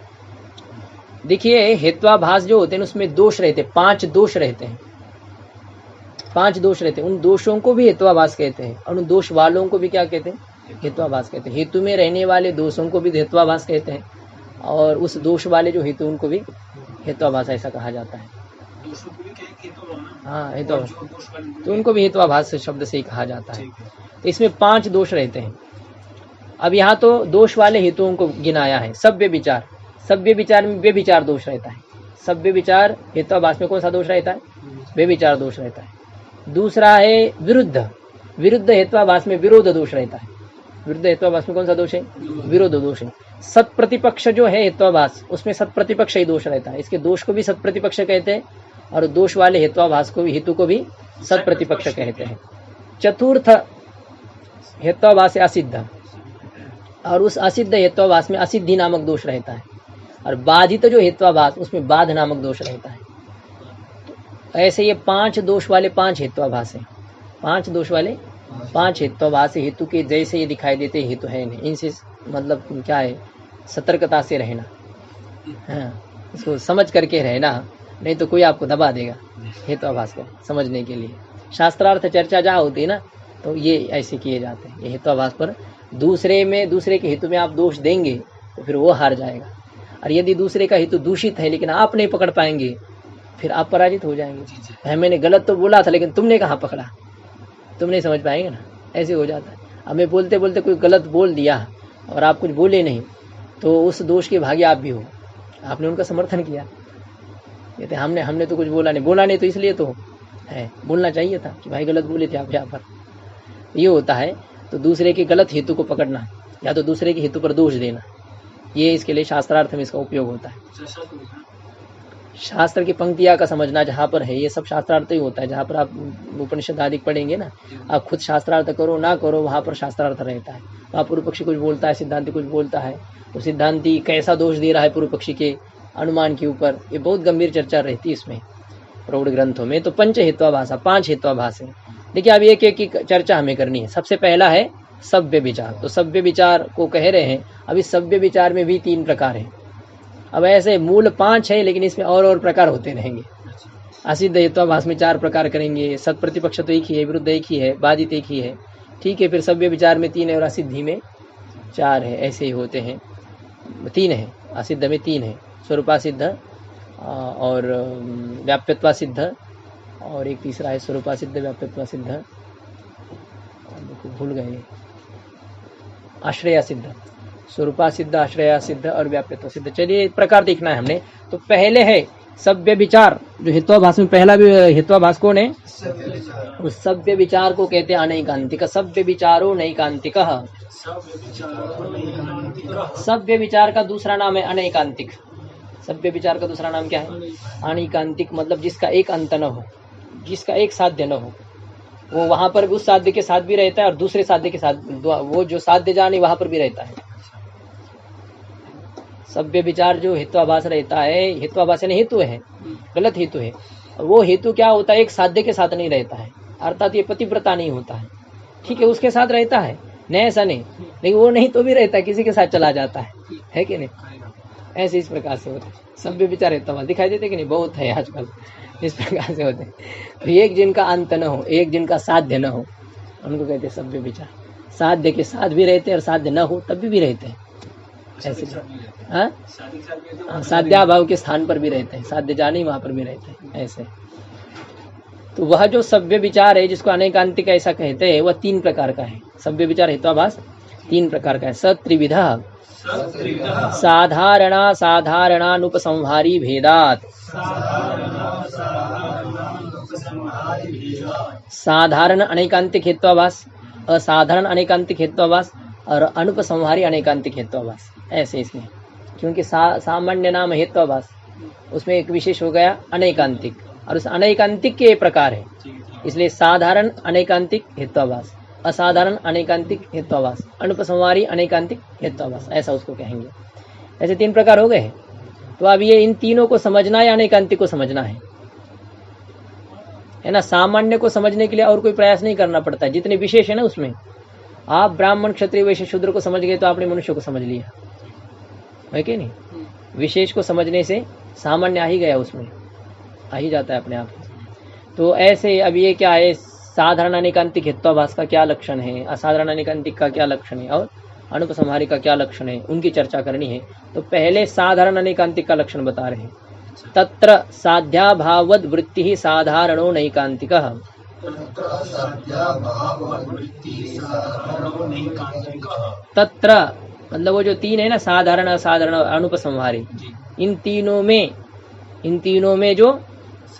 देखिए हेत्वाभास जो होते हैं उसमें दोष रहते हैं, 5 दोष रहते हैं, 5 दोष रहते हैं। उन दोषों को भी हेत्वाभास कहते हैं और उन दोष वालों को भी क्या कहते हैं, हेत्वाभास कहते हैं। हेतु में रहने वाले दोषों को भी हेत्वाभास कहते हैं और उस दोष वाले जो हेतु उनको भी हेत्वाभास ऐसा कहा जाता है। हाँ हेत्वाभास, तो उनको भी हेत्वाभास शब्द से ही कहा जाता है। तो इसमें 5 दोष रहते हैं। अब यहाँ तो दोष वाले हेतुओं को गिनाया है। सभ्य विचार, सभ्य विचार में व्यभिचार दोष रहता है। सभ्य विचार हेत्वाभास में कौन सा दोष रहता है, व्यभिचार दोष रहता है। दूसरा है विरुद्ध, विरुद्ध हेत्वाभास में विरोध दोष रहता है। विरुद्ध हेत्वाभास में कौन सा दोष है, विरोध दोष है। सत प्रतिपक्ष जो है हेत्वाभास उसमें सत प्रतिपक्ष ही दोष रहता है। इसके दोष को भी सत प्रतिपक्ष कहते हैं और दोष वाले हेत्वाभास को भी, हेतु को भी सत प्रतिपक्ष कहते हैं। चतुर्थ हेत्वाभास असिद्ध, और उस असिद्ध हेत्वाभास में असिद्धि नामक दोष रहता है। और बाधित जो हेत्वाभास उसमें बाध नामक दोष रहता है। तो ऐसे ये 5 दोष वाले 5 हेत्वाभास हैं। 5 दोष वाले 5 हेत्वाभास हेतु के जैसे ये दिखाई देते हेतु है नहीं, इनसे मतलब क्या है, सतर्कता से रहना, हाँ इसको समझ करके रहना, नहीं तो कोई आपको दबा देगा हेत्वाभास को समझने के लिए। शास्त्रार्थ चर्चा जहाँ होती है ना तो ये ऐसे किए जाते हैं। ये हेत्वाभास पर दूसरे के हेतु में आप दोष देंगे तो फिर वो हार जाएगा, और यदि दूसरे का हेतु दूषित है लेकिन आप नहीं पकड़ पाएंगे फिर आप पराजित हो जाएंगे। मैंने गलत तो बोला था लेकिन तुमने कहाँ पकड़ा, तुम नहीं समझ पाएंगे ना, ऐसे हो जाता है। हमें बोलते बोलते कोई गलत बोल दिया और आप कुछ बोले नहीं तो उस दोष के भागी आप भी हो, आपने उनका समर्थन किया। कहते हमने तो कुछ बोला नहीं तो इसलिए तो है, बोलना चाहिए था कि भाई गलत बोले थे आप यहाँ पर। ये होता है। तो दूसरे के गलत हेतु को पकड़ना या तो दूसरे के हेतु पर दोष देना, ये इसके लिए शास्त्रार्थ में इसका उपयोग होता है। शास्त्र की पंक्तियाँ का समझना जहाँ पर है, ये सब शास्त्रार्थ ही होता है। जहाँ पर आप उपनिषद आदि पढ़ेंगे ना, आप खुद शास्त्रार्थ करो ना करो वहाँ पर शास्त्रार्थ रहता है। वहाँ पूर्व पक्षी कुछ बोलता है, सिद्धांति कुछ बोलता है, तो सिद्धांति कैसा दोष दे रहा है पूर्व पक्षी के अनुमान के ऊपर, ये बहुत गंभीर चर्चा रहती है इसमें प्रौढ़ ग्रंथों में। तो 5 हेत्वाभाषा, 5 हेत्वाभाष है। देखिए अब एक एक की चर्चा हमें करनी है। सबसे पहला है सभ्य विचार। तो सभ्य विचार को कह रहे हैं। अब इस सभ्य विचार में भी 3 प्रकार हैं। अब ऐसे मूल 5 है लेकिन इसमें और प्रकार होते रहेंगे। असिद्ध हेत्वाभास में 4 प्रकार करेंगे, सत प्रतिपक्ष तो एक ही है, विरुद्ध एक ही है, बाधित एक ही है, ठीक है। फिर सभ्य विचार में 3 है और असिद्धि में 4 है, ऐसे ही होते हैं। 3 है, असिद्ध में 3 है, स्वरूपा सिद्ध और व्याप्यत्वा सिद्ध, और एक तीसरा है स्वरूपा सिद्ध व्याप्यत्वा सिद्ध, भूल गए, आश्रया सिद्ध। स्वरूपा सिद्ध, आश्रया सिद्ध और व्याप्यत्व सिद्ध। चलिए प्रकार देखना है हमने। तो पहले है सभ्य विचार, जो हेत्वाभास में पहला भी हेत्वाभास कौन है? उस सभ्य विचार को कहते हैं अनैकांतिक। सभ्य विचारो नैकांतिक। सभ्य विचार का दूसरा नाम है अनैकांतिक। सभ्य विचार का दूसरा नाम क्या है? अनैकांतिक, मतलब जिसका एक अंत न हो, जिसका एक साध्य न हो। वो वहां पर उस साध्य के साथ भी रहता है और दूसरे साध्य के साथ, वो जो साध्य जानी वहां पर भी रहता है। सभ्य विचार जो हेत्वाभास रहता है, हेत्वाभास यानी हेतु है, गलत हेतु है। वो हेतु क्या होता है? एक साध्य के साथ नहीं रहता है, अर्थात ये पतिव्रता नहीं होता है। ठीक है, उसके साथ रहता है, नहीं ऐसा नहीं, लेकिन वो नहीं तो भी रहता है, किसी के साथ चला जाता है कि नहीं? ऐसे इस प्रकार से होता है सभ्य विचार हेत्वाभास। दिखाई देते कि नहीं? बहुत है आजकल इस प्रकार से होते हैं। तो एक जिनका अंत न हो, एक जिनका साध्य न हो, उनको कहते हैं सभ्य विचार। साध्य के साथ भी रहते हैं और साध्य न हो तब भी रहते हैं। ऐसे साध्याभाव के स्थान पर भी रहते हैं, साध्य जानी वहां पर भी रहते हैं ऐसे। तो वह जो सभ्य विचार है जिसको अनैकांतिक ऐसा कहते हैं, वह 3 प्रकार का है। सभ्य विचार हेत्वाभास 3 प्रकार का है। सत्रिविधा साधारणा साधारणानुपसंहारी भेदात। साधारण अनैकांतिक हेत्वाभास, असाधारण अनैकांतिक हेत्वाभास और अनुपसंहारी अनैकांतिक हेत्वाभास, ऐसे इसमें। क्योंकि सामान्य नाम हेत्वाभास, उसमें एक विशेष हो गया अनैकांतिक, और उस अनैकांतिक के प्रकार है, इसलिए साधारण अनैकांतिक हेत्वाभास, असाधारण अनैकांतिक हेत्वाभास, अनुपसंहारी अनैकांतिक हेत्वाभास, ऐसा उसको कहेंगे। ऐसे 3 प्रकार हो गए। तो अब ये इन तीनों को समझना है, अनैकांतिक को समझना है ना। सामान्य को समझने के लिए और कोई प्रयास नहीं करना पड़ता है, जितने विशेष है ना उसमें। आप ब्राह्मण क्षत्रिय वैश्य शूद्र को समझ गए तो आपने मनुष्य को समझ लिया, है कि नहीं? विशेष को समझने से सामान्य आ ही गया, उसमें आ ही जाता है अपने आप। तो ऐसे अब ये क्या है, साधारण अनैकांतिक हेत्वाभास का क्या लक्षण है, असाधारण अनैकांतिक का क्या लक्षण है और अनुपसंहारी का क्या लक्षण है, उनकी चर्चा करनी है। तो पहले साधारण अनैकांतिक का लक्षण बता रहे हैं। तत्र साध्याभाववद् वृत्तिः साधारणो नैकांतिकः। तत्र मतलब वो जो 3 है ना, साधारण असाधारण अनुपसंहारी, इन तीनों में जो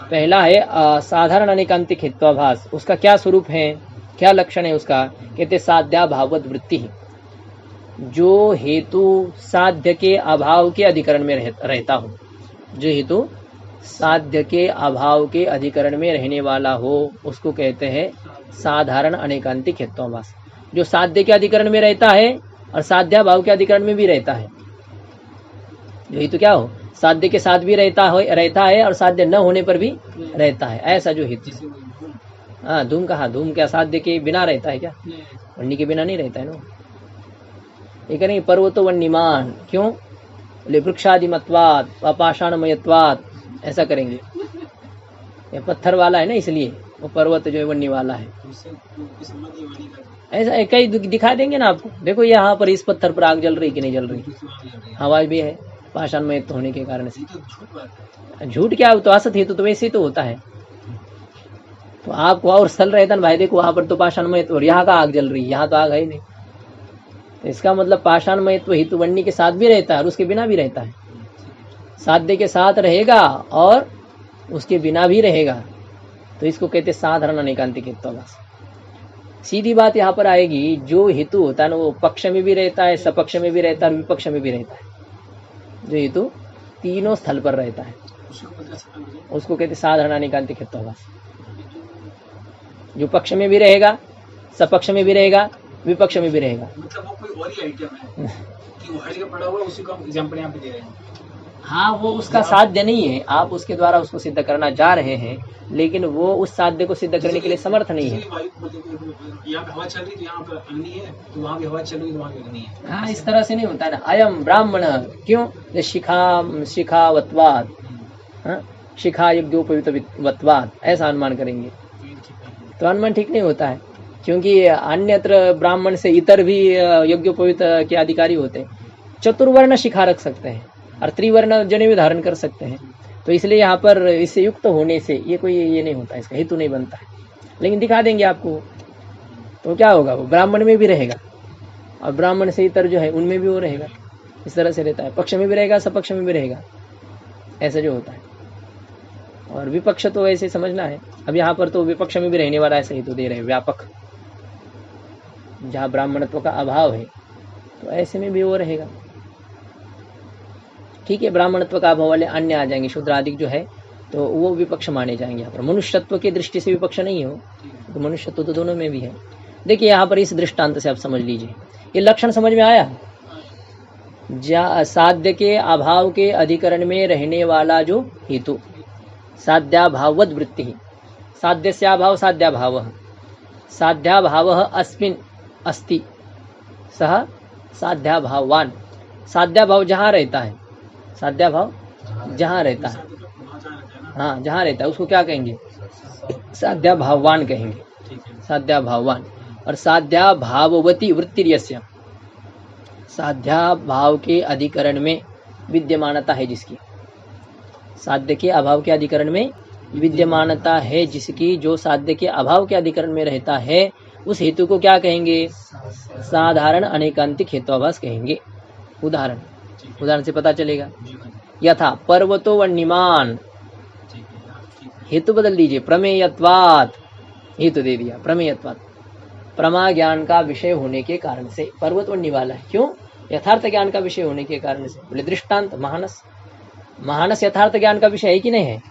पहला है साधारण अनैकांतिक हेत्वाभास, उसका क्या स्वरूप है, क्या लक्षण है उसका? कहते साध्याभाववद् वृत्तिः, जो हेतु साध्य के अभाव के अधिकरण में रहता हो, जो हेतु साध्य के अभाव के अधिकरण में रहने वाला हो, उसको कहते हैं साधारण अनैकांतिक हेत्वाभास। जो साध्य के अधिकरण में रहता है और साध्याभाव के अधिकरण में भी रहता है, जो हेतु क्या हो, साध्य के साथ भी रहता है और साध्य न होने पर भी रहता है, ऐसा जो हेतु। हाँ, धूम कहा, धूम क्या साध्य के बिना रहता है क्या? वन्नी के बिना नहीं रहता है ना। ये करेंगे पर्वतो वन्यमान, क्यों? वृक्षादिमत्वात् पाषाणमयत्वात्, ऐसा करेंगे। ये पत्थर वाला है ना, इसलिए वो पर्वत जो है वन्य वाला है। ऐसा कई दिखा देंगे ना आपको। देखो यहाँ पर इस पत्थर पर आग जल रही कि नहीं जल रही, हवा भी है, पाषाणमय होने के कारण से। झूठ क्या, तो असत हेतु तो वैसे ही तो होता है। तो आपको और स्थल रहता ना भाई, देखो वहां पर तो पाषाणमय, और यहाँ का आग जल रही, यहाँ तो आग है ही नहीं। तो इसका मतलब पाषाणमय हेतु वन्य के साथ भी रहता है और उसके बिना भी रहता है। साध्य के साथ रहेगा और उसके बिना भी रहेगा, तो इसको कहते साधारण अनैकांतिक हेत्वाभास। सीधी बात यहाँ पर आएगी, जो हेतु होता है ना, वो पक्ष में भी रहता है, सपक्ष में भी रहता है और विपक्ष में भी रहता है। जो हेतु तीनों स्थल पर रहता है उसको कहते साधारण अनैकांतिक हेत्वाभास। जो पक्ष में भी रहेगा, सपक्ष में भी रहेगा, विपक्ष में भी रहेगा। मतलब वो कोई और ही आइटम है कि वो हर जगह पड़ा हुआ है, उसी का एग्जांपल यहाँ पे दे रहे हैं। हाँ, वो उसका साध्य नहीं है, आप उसके द्वारा उसको सिद्ध करना जा रहे हैं, लेकिन वो उस साध्य को सिद्ध करने के लिए समर्थ नहीं है। यहाँ पे हवा चल रही तो यहाँ पे अग्नि है, तो वहाँ भी हवा चल रही तो वहाँ भी अग्नि है। हाँ, इस तरह से नहीं होता ना। अयम ब्राह्मण, क्यों? शिखावत्वाद, शिखा यज्ञोपवीतवत्वाद, ऐसा अनुमान करेंगे तो अनुमान ठीक नहीं होता है। क्योंकि अन्यत्र ब्राह्मण से इतर भी यज्ञोपवीत के अधिकारी होते हैं। चतुर्वर्ण शिखा रख सकते हैं और त्रिवर्ण जनेऊ धारण कर सकते हैं। तो इसलिए यहाँ पर इससे युक्त होने से ये कोई ये नहीं होता, इसका हेतु नहीं बनता है। लेकिन दिखा देंगे आपको, तो क्या होगा, वो ब्राह्मण में भी रहेगा, और ब्राह्मण से इतर जो है उनमें भी वो रहेगा। इस तरह से रहता है, पक्ष में भी रहेगा सपक्ष में भी रहेगा, ऐसा जो होता है। और विपक्ष तो ऐसे समझना है, अब यहाँ पर तो विपक्ष में भी रहने वाला ऐसे ही तो दे रहे हैं व्यापक, जहाँ ब्राह्मणत्व का अभाव है तो ऐसे में भी वो रहेगा। ठीक है, ब्राह्मणत्व का अभाव वाले अन्य आ जाएंगे, शूद्रादिक जो है तो वो विपक्ष माने जाएंगे। यहाँ पर मनुष्यत्व की दृष्टि से विपक्ष नहीं हो, तो मनुष्यत्व तो दोनों में भी है। देखिए यहाँ पर इस दृष्टांत से आप समझ लीजिए, ये लक्षण समझ में आया। साध्य के अभाव के अधिकरण में रहने वाला जो हेतु, साध्याभाववद वृत्ति, साध्यस्याभाव साध्याभाव, साध्याभाव अस्मिन् अस्ति सह साध्याभावान। साध्याभाव जहाँ रहता है, साध्याभाव जहाँ रहता है, हाँ जहाँ रहता है उसको क्या कहेंगे, साध्याभावान कहेंगे, साध्याभावान। और साध्याभाववती वृत्तिर्यस्य, साध्याभाव के अधिकरण में विद्यमानता है जिसकी, साध्य के अभाव के अधिकरण में विद्यमानता है जिसकी, जो साध्य के अभाव के अधिकरण में रहता है, उस हेतु को क्या कहेंगे, साधारण अनेकांतिक हेतुआभास कहेंगे। उदाहरण से पता चलेगा। यथा पर्वतो वन्यमान, हेतु बदल दीजिए, प्रमेयत्वात्, हेतु दे दिया प्रमेयत्वात्, प्रमा ज्ञान का विषय होने के कारण से पर्वत वन्य वाला है। क्यों, यथार्थ ज्ञान का विषय होने के कारण से। बोले दृष्टांत महानस, महानस यथार्थ ज्ञान का विषय है कि नहीं है।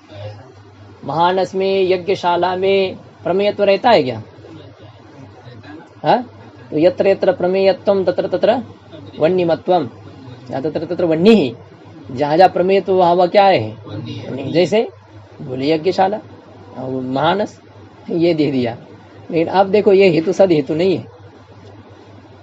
महानस में यज्ञशाला में प्रमेयत्व रहता है क्या, हाँ? तो यत्र यत्र प्रमेयत्वम तत्र तत्र वन्यमत्वम, या तत्र तत्र वन्य ही, जहाँ जहाँ प्रमेयत्व वहाँ क्या है, जैसे बोले यज्ञशाला और महानस, ये दे दिया। लेकिन अब देखो ये हेतु सद हेतु नहीं है,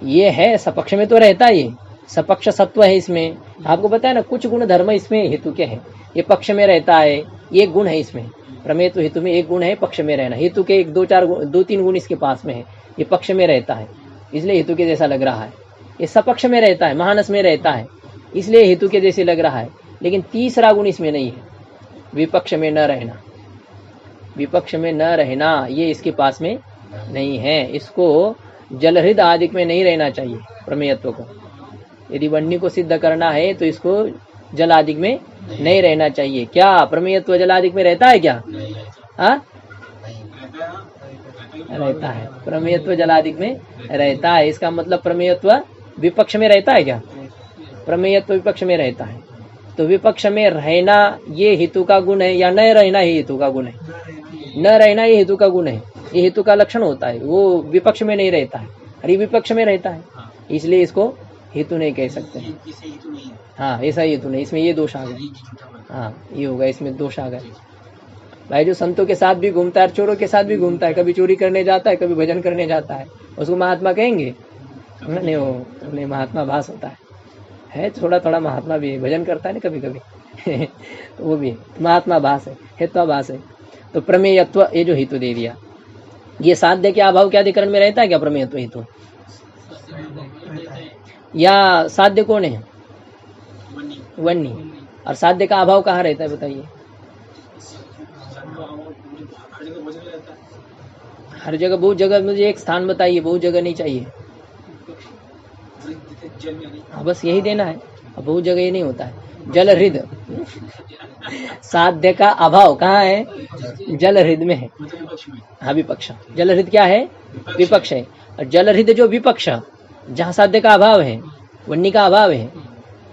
ये है सपक्ष में तो रहता है, ये सपक्ष सत्व है इसमें। आपको पता है ना कुछ गुण धर्म इसमें हेतु के है, ये पक्ष में रहता है, एक गुण है इसमें, प्रमेयत्व हेतु में एक गुण है पक्ष में रहना, हेतु के एक दो तीन गुण इसके पास में है, ये पक्ष में रहता है इसलिए हेतु के जैसा लग रहा है। ये सपक्ष में रहता है, महानस में रहता है इसलिए हेतु के जैसे लग रहा है। लेकिन तीसरा गुण इसमें नहीं है, विपक्ष में न रहना, विपक्ष में न रहना ये इसके पास में नहीं है। इसको जलहृद आदिक में नहीं रहना चाहिए प्रमेयत्व को। यदि वन्य को सिद्ध करना है तो इसको जल आदिक में नहीं रहना चाहिए। क्या प्रमेयत्व जल आदिक में रहता है क्या, हाँ रहता है, प्रमेयत्व जलादिक में रहता है। इसका मतलब प्रमेयत्व विपक्ष में रहता है क्या, प्रमेयत्व विपक्ष में रहता है। तो विपक्ष में रहना ये हेतु का गुण है या न रहना ये हेतु का गुण है, न रहना ये हेतु का गुण है, ये हेतु का लक्षण होता है। वो विपक्ष में नहीं रहता है, अरे विपक्ष में रहता है, इसलिए इसको हेतु नहीं कह सकते। हाँ ऐसा हेतु नहीं, इसमें ये दोष आ गया, हाँ ये होगा, इसमें दोष आ गए। भाई जो संतों के साथ भी घूमता है, चोरों के साथ भी घूमता है, कभी चोरी करने जाता है, कभी भजन करने जाता है, उसको महात्मा कहेंगे नहीं, वो उन्हें महात्मा भास होता है थोड़ा थोड़ा महात्मा भी है, भजन करता है ना कभी कभी तो वो भी महात्मा भास है, हेत्वाभास है। तो प्रमेयत्व ये जो हेतु दे दिया, ये साध्य के अभाव के अधिकरण में रहता है क्या प्रमेयत्व हेतु, या साध्य कौन है, वन्य, और साध्य का अभाव कहाँ रहता है बताइए। हर जगह, बहुत जगह, मुझे एक स्थान बताइए, बहुत जगह नहीं चाहिए। हाँ बस यही देना है, अब बहुत जगह ये नहीं होता है। जल हृद साध्य का अभाव कहाँ है, जल हृद में है, हाँ विपक्ष। जल हृद क्या है, विपक्ष है। और जल हृद जो विपक्ष जहाँ साध्य का अभाव है, वन्य का अभाव है,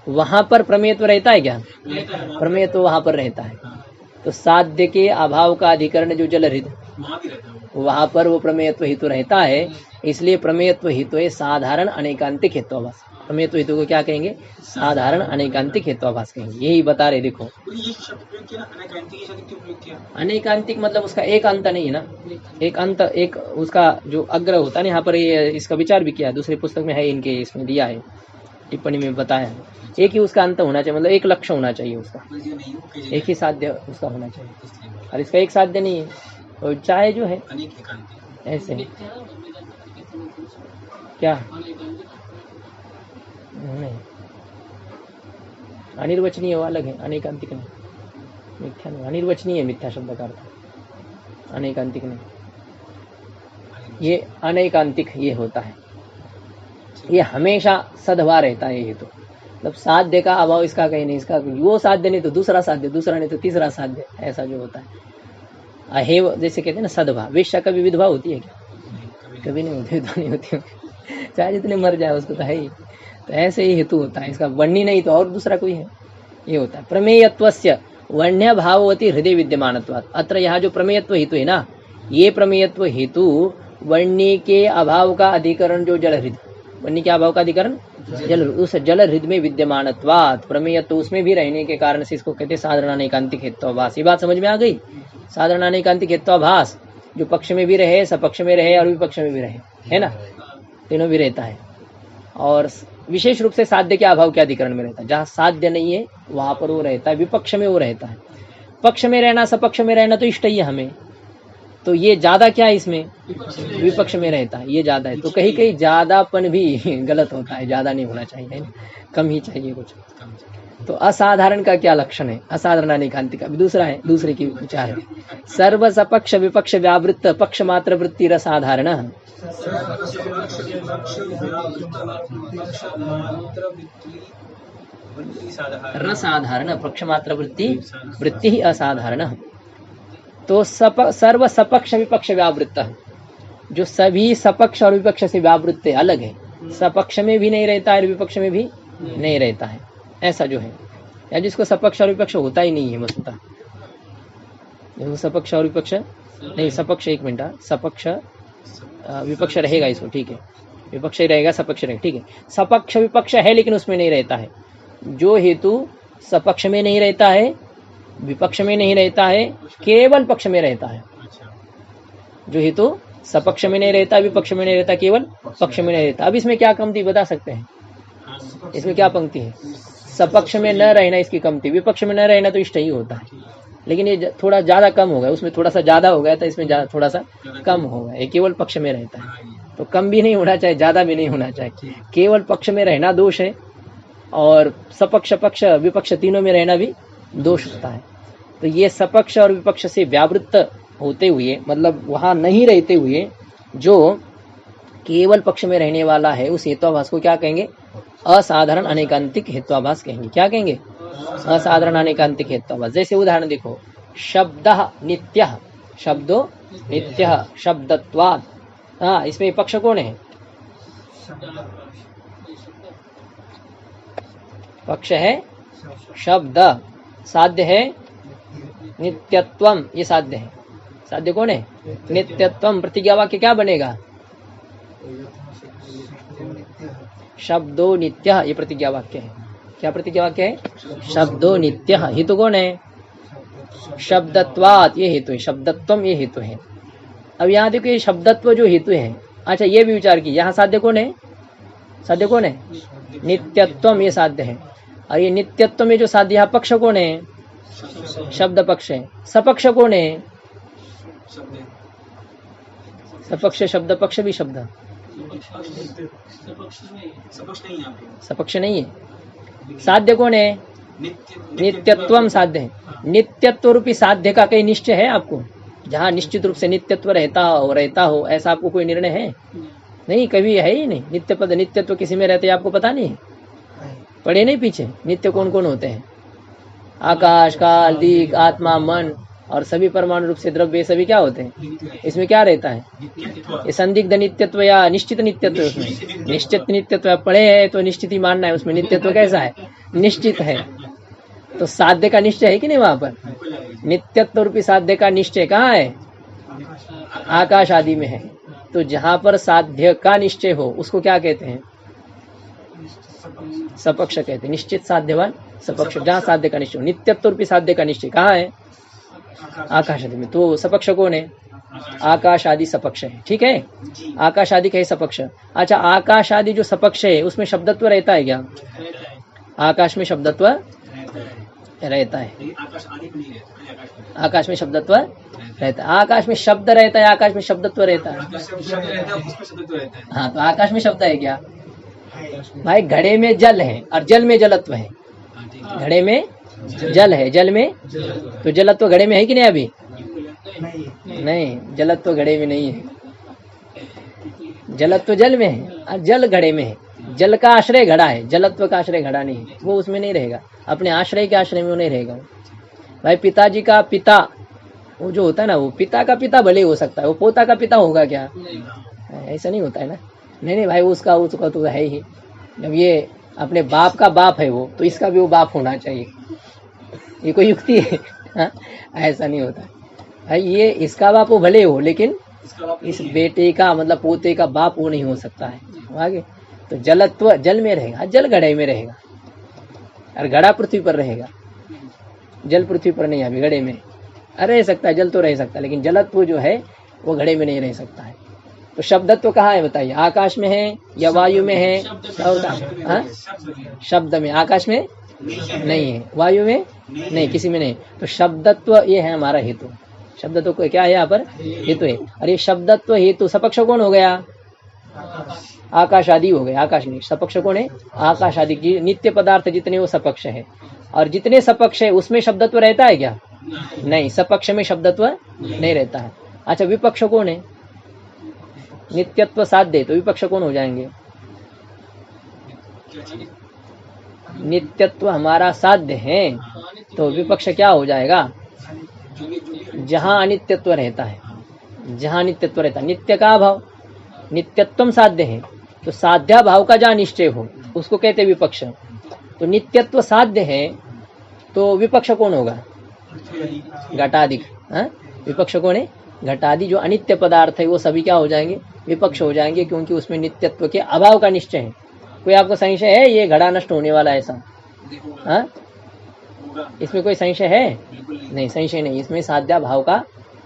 वहां पर प्रमेयत्व रहता है क्या, प्रमेयत्व वहां पर रहता है। तो साध्य के अभाव का अधिकरण जो जल हृद, वहां पर वो प्रमेयत्व हेतु रहता है, इसलिए प्रमेयत्व हेतु है साधारण अनेकांतिक हेतुआभास। प्रमेयत्व हेतु को क्या कहेंगे, साधारण अनेकांतिक हेतुआभास कहेंगे। यही बता रहे, देखो अनेकांतिक मतलब उसका एक अंत नहीं है ना, एक अंत, एक उसका जो अग्र होता है ना, यहाँ पर ये इसका विचार भी किया, दूसरी पुस्तक में है, इनके इसमें दिया है, टिप्पणी में बताया है। एक ही उसका अंत होना चाहिए, मतलब एक लक्ष्य होना चाहिए उसका, एक ही साध्य उसका होना चाहिए, और इसका एक साध्य नहीं है, और चाहे जो है ऐसे क्या नहीं, अनिर्वचनीय वो अलग है, अनेकांतिक नहीं, मिथ्या नहीं, अनिर्वचनीय मिथ्या शब्द का अर्थ, अनेकांतिक नहीं, ये अनेकांतिक ये होता है। ये हमेशा सद्भाव रहता है हेतु। मतलब साध्य का अभाव इसका कहीं नहीं, इसका वो साध्य नहीं तो दूसरा साध्य, दूसरा नहीं तो तीसरा साध्य, ऐसा जो होता है अहेव जैसे कहते हैं ना सद्भाव। वेश्या का भी विधवा होती है क्या? कभी नहीं होती, विधवा नहीं होती, चाहे जितने मर जाए उसको तो है ही। तो ऐसे ही हेतु होता है इसका, वर्णी नहीं तो और दूसरा कोई है, ये होता है। प्रमेयत्वस्य वर्ण्य भाववती हृदय विद्यमानत्वात्। अत्र यहाँ जो प्रमेयत्व हेतु है ना, ये प्रमेयत्व हेतु वर्णी के अभाव का अधिकरण जो जल हृदय, वर्णी के अभाव का अधिकरण जल, उस जल हृदय में विद्यमानत्वात् प्रमेयत्व उसमें भी रहने के कारण से इसको कहते हैं साधारणानेकांतिक हेत्वाभास। ये बात समझ में आ गई? साधारणानेकांतिक हेत्वाभास जो पक्ष में भी रहे, सपक्ष में रहे और विपक्ष में भी रहे, है ना, तीनों भी रहता है। और विशेष रूप से साध्य के अभाव के अधिकरण में रहता है। जहाँ साध्य नहीं है वहां पर वो रहता है, विपक्ष में वो रहता है। पक्ष में रहना, सपक्ष में रहना तो इष्ट ही है हमें, तो ये ज्यादा क्या है इसमें, विपक्ष में रहता है, ये ज्यादा है। तो कहीं कहीं ज्यादापन भी गलत होता है, ज्यादा नहीं होना चाहिए, कम ही चाहिए कुछ। तो असाधारण का क्या लक्षण है? असाधारणानेकांतिक का दूसरा है, दूसरे की विचार है। सर्व सपक्ष विपक्ष व्यावृत्त पक्ष मात्र वृत्ति रसाधारण। रसाधारण पक्ष मात्र वृत्ति, वृत्ति ही असाधारण। तो सर्व सपक्ष विपक्ष व्यावृत्त, जो सभी सपक्ष और विपक्ष से व्यावृत्त है, अलग है, सपक्ष में भी नहीं रहता है, विपक्ष में भी नहीं रहता है, ऐसा जो है, या जिसको सपक्ष और विपक्ष होता ही नहीं है वस्तुतः, जिसको सपक्ष और विपक्ष नहीं, सपक्ष एक मिनट, सपक्ष विपक्ष रहेगा इसको, ठीक है, विपक्ष ही रहेगा, सपक्ष रहेगा, ठीक है। सपक्ष विपक्ष है लेकिन उसमें नहीं रहता है। जो हेतु सपक्ष में नहीं रहता है, विपक्ष में नहीं रहता है, केवल पक्ष में रहता है। जो हेतु सपक्ष में नहीं रहता, विपक्ष में नहीं रहता, केवल पक्ष में नहीं रहता। अब इसमें क्या कमती बता सकते हैं? इसमें क्या पंक्ति है? सपक्ष में न रहना इसकी कमती, विपक्ष में न रहना तो इष्ट ही होता है, लेकिन ये थोड़ा ज्यादा कम हो गया, उसमें थोड़ा सा ज्यादा हो गया था, इसमें थोड़ा सा कम हो गया। ये केवल पक्ष में रहता है, तो कम भी नहीं होना चाहिए, ज्यादा भी नहीं होना चाहिए। केवल पक्ष में रहना दोष है, और सपक्ष पक्ष विपक्ष तीनों में रहना भी दोष होता है। तो ये सपक्ष और विपक्ष से व्यावृत्त होते हुए, मतलब वहां नहीं रहते हुए जो केवल पक्ष में रहने वाला है, उस हेत्वाभास को क्या कहेंगे? असाधारण अनेकांतिक हेत्वाभास कहेंगे। क्या कहेंगे? असाधारण अनेकांतिक हेत्वाभास। जैसे उदाहरण देखो, शब्दः नित्यः, शब्दो नित्यः शब्दत्वात्। हाँ, इसमें पक्ष कौन है? पक्ष है शब्द, साध्य है नित्यत्वम, ये साध्य है। साध्य कौन है? नित्यत्वम। प्रतिज्ञा वाक्य क्या बनेगा? शब्दो नित्यः, ये प्रतिज्ञा वाक्य है। क्या प्रतिज्ञा वाक्य है? शब्दो नित्यः। हेतु कौन है? शब्दत्वात्, ये हेतु है। शब्दत्वम ये हेतु है। अब यहाँ देखो, ये शब्दत्व जो हेतु है, अच्छा ये भी विचार की, यहाँ साध्य कौन है? साध्य कौन है? नित्यत्वम, ये साध्य है। और ये नित्यत्व में जो साध्य, यहाँ पक्ष कौन है? शब्द पक्ष है। सपक्ष कौन है? सपक्ष शब्द पक्ष भी शब्द, सपक्ष नहीं है। साध्य कौन है? नित्यत्वम साध्य है। नित्यत्व रूपी साध्य का कई निश्चय है आपको? जहाँ निश्चित रूप से नित्यत्व रहता हो ऐसा आपको कोई निर्णय है? नहीं, कभी है ही नहीं। नित्य पद नित्यत्व किसी में रहते आपको पता नहीं? पढ़े नहीं पीछे? नित्य कौन कौन होते हैं? आकाश, काल, दिक्, आत्मा, मन और सभी परमाणु रूप से द्रव्य, सभी क्या होते हैं? इसमें क्या रहता है? ये संदिग्ध नित्यत्व या निश्चित नित्यत्व? उसमें निश्चित नित्यत्व पढ़े है तो निश्चित ही मानना है। उसमें नित्यत्व कैसा है? निश्चित है। तो साध्य का निश्चय है कि नहीं? वहां पर नित्यत्व रूपी साध्य का निश्चय कहाँ है? आकाश आदि में है। तो जहां पर साध्य का निश्चय हो उसको क्या कहते हैं? सपक्ष कहते हैं। निश्चित साध्यवान सपक्ष, जहाँ साध्य का निश्चय हो। नित्यत्व रूपी साध्य का निश्चय कहाँ है? आकाश आदि में। तो सपक्ष कौन है? आकाश आदि सपक्ष है। ठीक है, आकाश आदि का है सपक्ष। अच्छा, आकाश आदि जो सपक्ष है उसमें शब्दत्व रहता है क्या? आकाश में शब्दत्व रहता है। आकाश में शब्दत्व रहता है। आकाश में शब्द रहता है, आकाश में शब्दत्व रहता है। हाँ, तो आकाश में शब्द है क्या? भाई घड़े में जल है और जल में जलत्व है। घड़े में जल है, जल में तो जलत्व घड़े में है कि नहीं? अभी नहीं, जलत्व घड़े में नहीं है। जलत्व जल में है और जल घड़े में है। जल का आश्रय घड़ा है, जलत्व का आश्रय घड़ा नहीं है, वो उसमें नहीं रहेगा, अपने आश्रय के आश्रय में वो नहीं रहेगा। भाई पिताजी का पिता वो जो होता है ना, वो पिता का पिता भले हो सकता है, वो पोता का पिता होगा क्या? ऐसा नहीं होता है ना। नहीं भाई, उसका तो है ही। जब ये अपने बाप का बाप है वो, तो इसका भी वो बाप होना चाहिए। ये कोई युक्ति है? हाँ? ऐसा नहीं होता भाई। ये इसका बाप वो भले हो, लेकिन इस बेटे का मतलब पोते का बाप वो नहीं हो सकता है। आगे तो जलत्व जल में रहेगा, जल घड़े में रहेगा, और घड़ा पृथ्वी पर रहेगा। जल पृथ्वी पर नहीं, अभी घड़े में रह सकता है, जल तो रह सकता है, लेकिन जलत्व जो है वो घड़े में नहीं रह सकता है। तो शब्दत्व कहाँ है बताइए? आकाश में है या वायु में है? हाँ? शब्द में। आकाश में नहीं है, वायु में नहीं, किसी में नहीं। तो शब्दत्व ये है हमारा हेतु। शब्दत्व को क्या है यहाँ पर? हेतु है। और ये शब्दत्व हेतु सपक्ष कौन हो गया? आकाश आदि हो गए। आकाश नहीं, सपक्ष कौन है? आकाश आदि की नित्य पदार्थ जितने वो सपक्ष है। और जितने सपक्ष है उसमें शब्दत्व रहता है क्या? नहीं, सपक्ष में शब्दत्व नहीं रहता है। अच्छा, विपक्ष कौन है? नित्यत्व साध्य, तो विपक्ष कौन हो जाएंगे? नित्यत्व हमारा साध्य है, तो विपक्ष क्या हो जाएगा? जहां अनित्यत्व रहता है, जहां नित्यत्व रहता है। नित्य का भाव, नित्यत्व साध्य है, तो साध्या भाव का जहां निश्चय हो उसको कहते हैं विपक्ष। तो नित्यत्व साध्य है, तो विपक्ष कौन होगा? घटादिक। विपक्ष कौन है? घटादि जो अनित्य पदार्थ है वो सभी क्या हो जाएंगे? विपक्ष हो जाएंगे, क्योंकि उसमें नित्यत्व के अभाव का निश्चय है। कोई आपको संशय है ये घड़ा नष्ट होने वाला है ऐसा? हाँ, इसमें कोई संशय है? नहीं, संशय नहीं। इसमें साध्या भाव का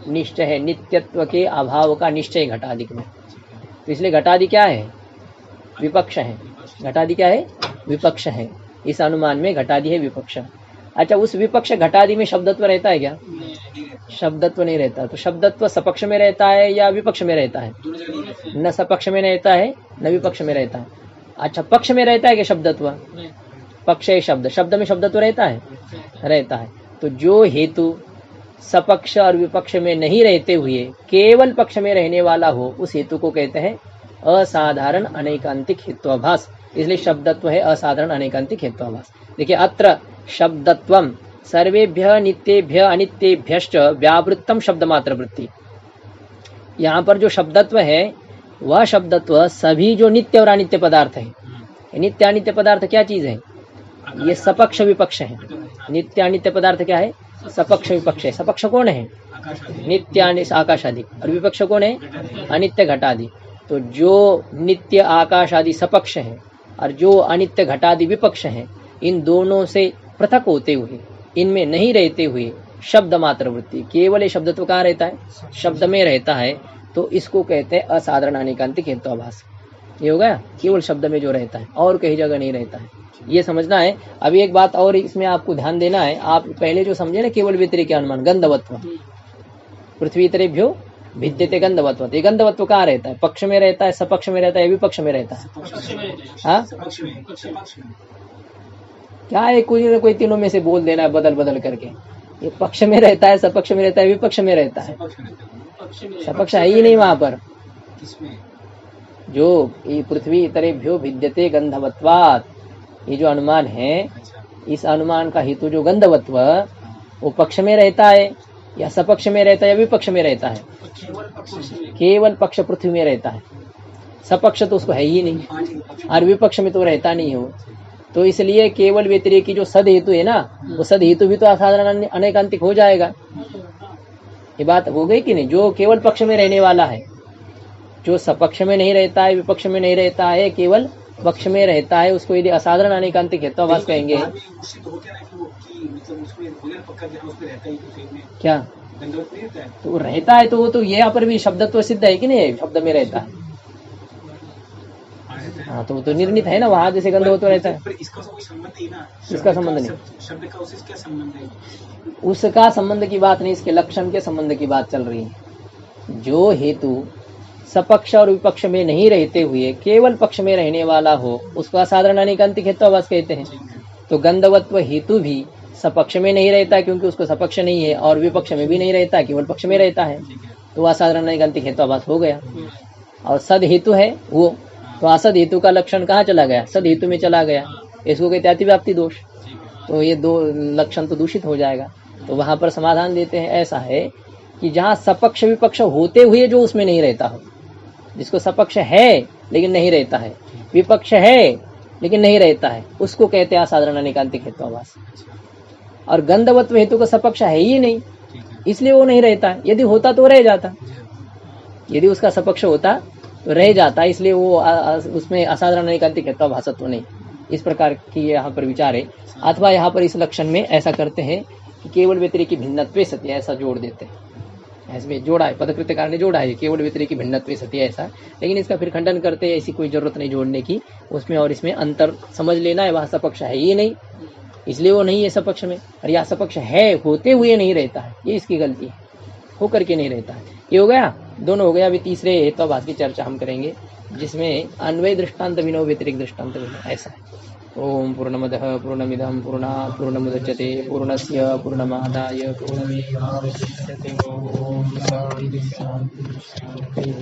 निश्चय है, नित्यत्व के अभाव का निश्चय घटादिक में। तो इसलिए घटादि क्या है? विपक्ष है। घटादि क्या है? विपक्ष है। इस अनुमान में घटादि है विपक्ष। अच्छा, उस विपक्ष घटादि में शब्दत्व रहता है क्या? शब्दत्व नहीं रहता। तो शब्दत्व सपक्ष में रहता है या विपक्ष में रहता है? न सपक्ष में रहता है न विपक्ष में रहता है। अच्छा, पक्ष में रहता है क्या शब्दत्व? पक्ष है शब्द, शब्द में शब्दत्व रहता है? रहता है। तो जो हेतु सपक्ष और विपक्ष में नहीं रहते हुए केवल पक्ष में रहने वाला हो, उस हेतु को कहते हैं असाधारण अनैकांतिक हेत्वाभास। इसलिए शब्दत्व है असाधारण अनैकांतिक हेत्वाभास। देखिए, अत्र शब्दत्वम सर्वेभ्य नित्येभ्य अनित्येभ्यश्च व्यावृत्तम शब्द मात्र वृत्ति। यहाँ पर जो शब्दत्व है वह शब्दत्व सभी जो नित्य और अनित्य पदार्थ है। नित्य अनित्य पदार्थ क्या चीज है? ये सपक्ष विपक्ष है। नित्य अनित्य पदार्थ क्या है? सपक्ष विपक्ष है। सपक्ष कौन है? नित्य आकाश आदि, और विपक्ष कौन है? अनित्य घटादि। तो जो नित्य आकाश आदि सपक्ष है और जो अनित्य घटादि विपक्ष है, इन दोनों से पृथक होते हुए, इनमें नहीं रहते हुए शब्द मात्र वृत्ति, केवल ये शब्दत्व कहाँ रहता है? शब्द में रहता है। तो इसको कहते हैं असाधारण अनैकांतिक हेत्वाभास। ये हो गया, केवल शब्द में जो रहता है और कहीं जगह नहीं रहता है। ये समझना है। अभी एक बात और इसमें आपको ध्यान देना है। आप पहले जो समझे ना केवल व्यतिरेक अनुमान, गंधवत्व, पृथ्वी इतरेभ्यो भिद्यते गंधवत्व। ये गंधवत्व कहाँ रहता है? पक्ष में रहता है, सपक्ष में रहता है, विपक्ष में रहता है? हाँ, क्या है? कोई ना कोई तीनों में से बोल देना है बदल बदल करके। ये पक्ष में रहता है, सपक्ष में रहता है, विपक्ष में रहता है। सपक्ष है ही नहीं वहां पर। जो ये पृथ्वी इतरेभ्यो भिद्यते गंधवत्वात्, ये जो अनुमान है, इस अनुमान का हेतु जो गंधवत्व, वो पक्ष में रहता है या सपक्ष में रहता है या विपक्ष में रहता है? केवल पक्ष पृथ्वी में रहता है। सपक्ष तो उसको है ही नहीं, और विपक्ष में तो रहता नहीं हो। तो इसलिए केवल व्यतिरेक की जो सद हेतु है ना, वो सद हेतु भी तो असाधारण अनैकांतिक हो जाएगा। ये बात हो गई कि नहीं? जो केवल पक्ष में रहने वाला है, जो सपक्ष में नहीं रहता है, विपक्ष में नहीं रहता है, केवल पक्ष में रहता है, उसको यदि असाधारण अनैकांतिक हेत्वाभास कहेंगे। क्या? तो रहता है, तो वो तो यहाँ पर भी शब्दत्व सिद्ध है कि नहीं? शब्द में रहता है। हाँ, तो वो तो निर्णित है ना, वहां जैसे गंधवत्व रहता है। इसका संबंध नहीं, शब्द का उससे क्या संबंध है? उसका संबंध की बात नहीं, इसके लक्षण के संबंध की बात चल रही है। जो हेतु सपक्ष और विपक्ष में नहीं रहते हुए केवल पक्ष में रहने वाला हो, उसको असाधारण अनैकांतिक हेत्वाभास कहते हैं। तो गंधवत्व हेतु भी सपक्ष में नहीं रहता है, क्योंकि उसको सपक्ष नहीं है, और विपक्ष में भी नहीं रहता है, केवल पक्ष में रहता है, तो असाधारण अनैकांतिक हेत्वाभास हो गया। और सद हेतु है वो तो असद हेतु का लक्षण कहाँ चला गया? सद हेतु में चला गया। इसको कहते हैं अतिव्याप्ति दोष। तो ये दो लक्षण तो दूषित हो जाएगा। तो वहां पर समाधान देते हैं, ऐसा है कि जहाँ सपक्ष विपक्ष होते हुए जो उसमें नहीं रहता हो, जिसको सपक्ष है लेकिन नहीं रहता है, विपक्ष है लेकिन नहीं रहता है, उसको कहते हैं असाधारण अनिकांतिक हेत्वाभास। और गंधवत्व हेतु का सपक्ष है ही नहीं, इसलिए वो नहीं रहता है। यदि होता तो रह जाता, यदि उसका सपक्ष होता तो रह जाता, इसलिए वो उसमें असाधारण अनिकांतिक हेत्वाभासत्व नहीं। इस प्रकार की यहाँ पर विचार है। अथवा यहाँ पर इस लक्षण में ऐसा करते हैं कि केवल व्यतिरेकी भिन्नत्वे सत्य, ऐसा जोड़ देते हैं। ऐसे जोड़ा है, पदकृत्यकार ने जोड़ा है केवल व्यतिरेकी भिन्नत्वे सत्य ऐसा, लेकिन इसका फिर खंडन करते हैं, ऐसी कोई जरूरत नहीं जोड़ने की। उसमें और इसमें अंतर समझ लेना है। वह सपक्ष है ही नहीं, इसलिए वो नहीं है सपक्ष में। और यह सपक्ष है होते हुए नहीं रहता है, ये इसकी गलती है, होकर के नहीं रहता है। ये हो गया, दोनों हो गया। अभी तीसरे हेत्वाभास की चर्चा हम करेंगे, जिसमें अन्वय दृष्टांत विनो व्यतिरिक्त दृष्टांत विनो ऐसा है। ओम पूर्णमदः पूर्णमिदं पूर्णात् पूर्णमुदच्यते पूर्णस्य पूर्णमादाय पूर्णमेवावशिष्यते। ओम शांति शांति शांति।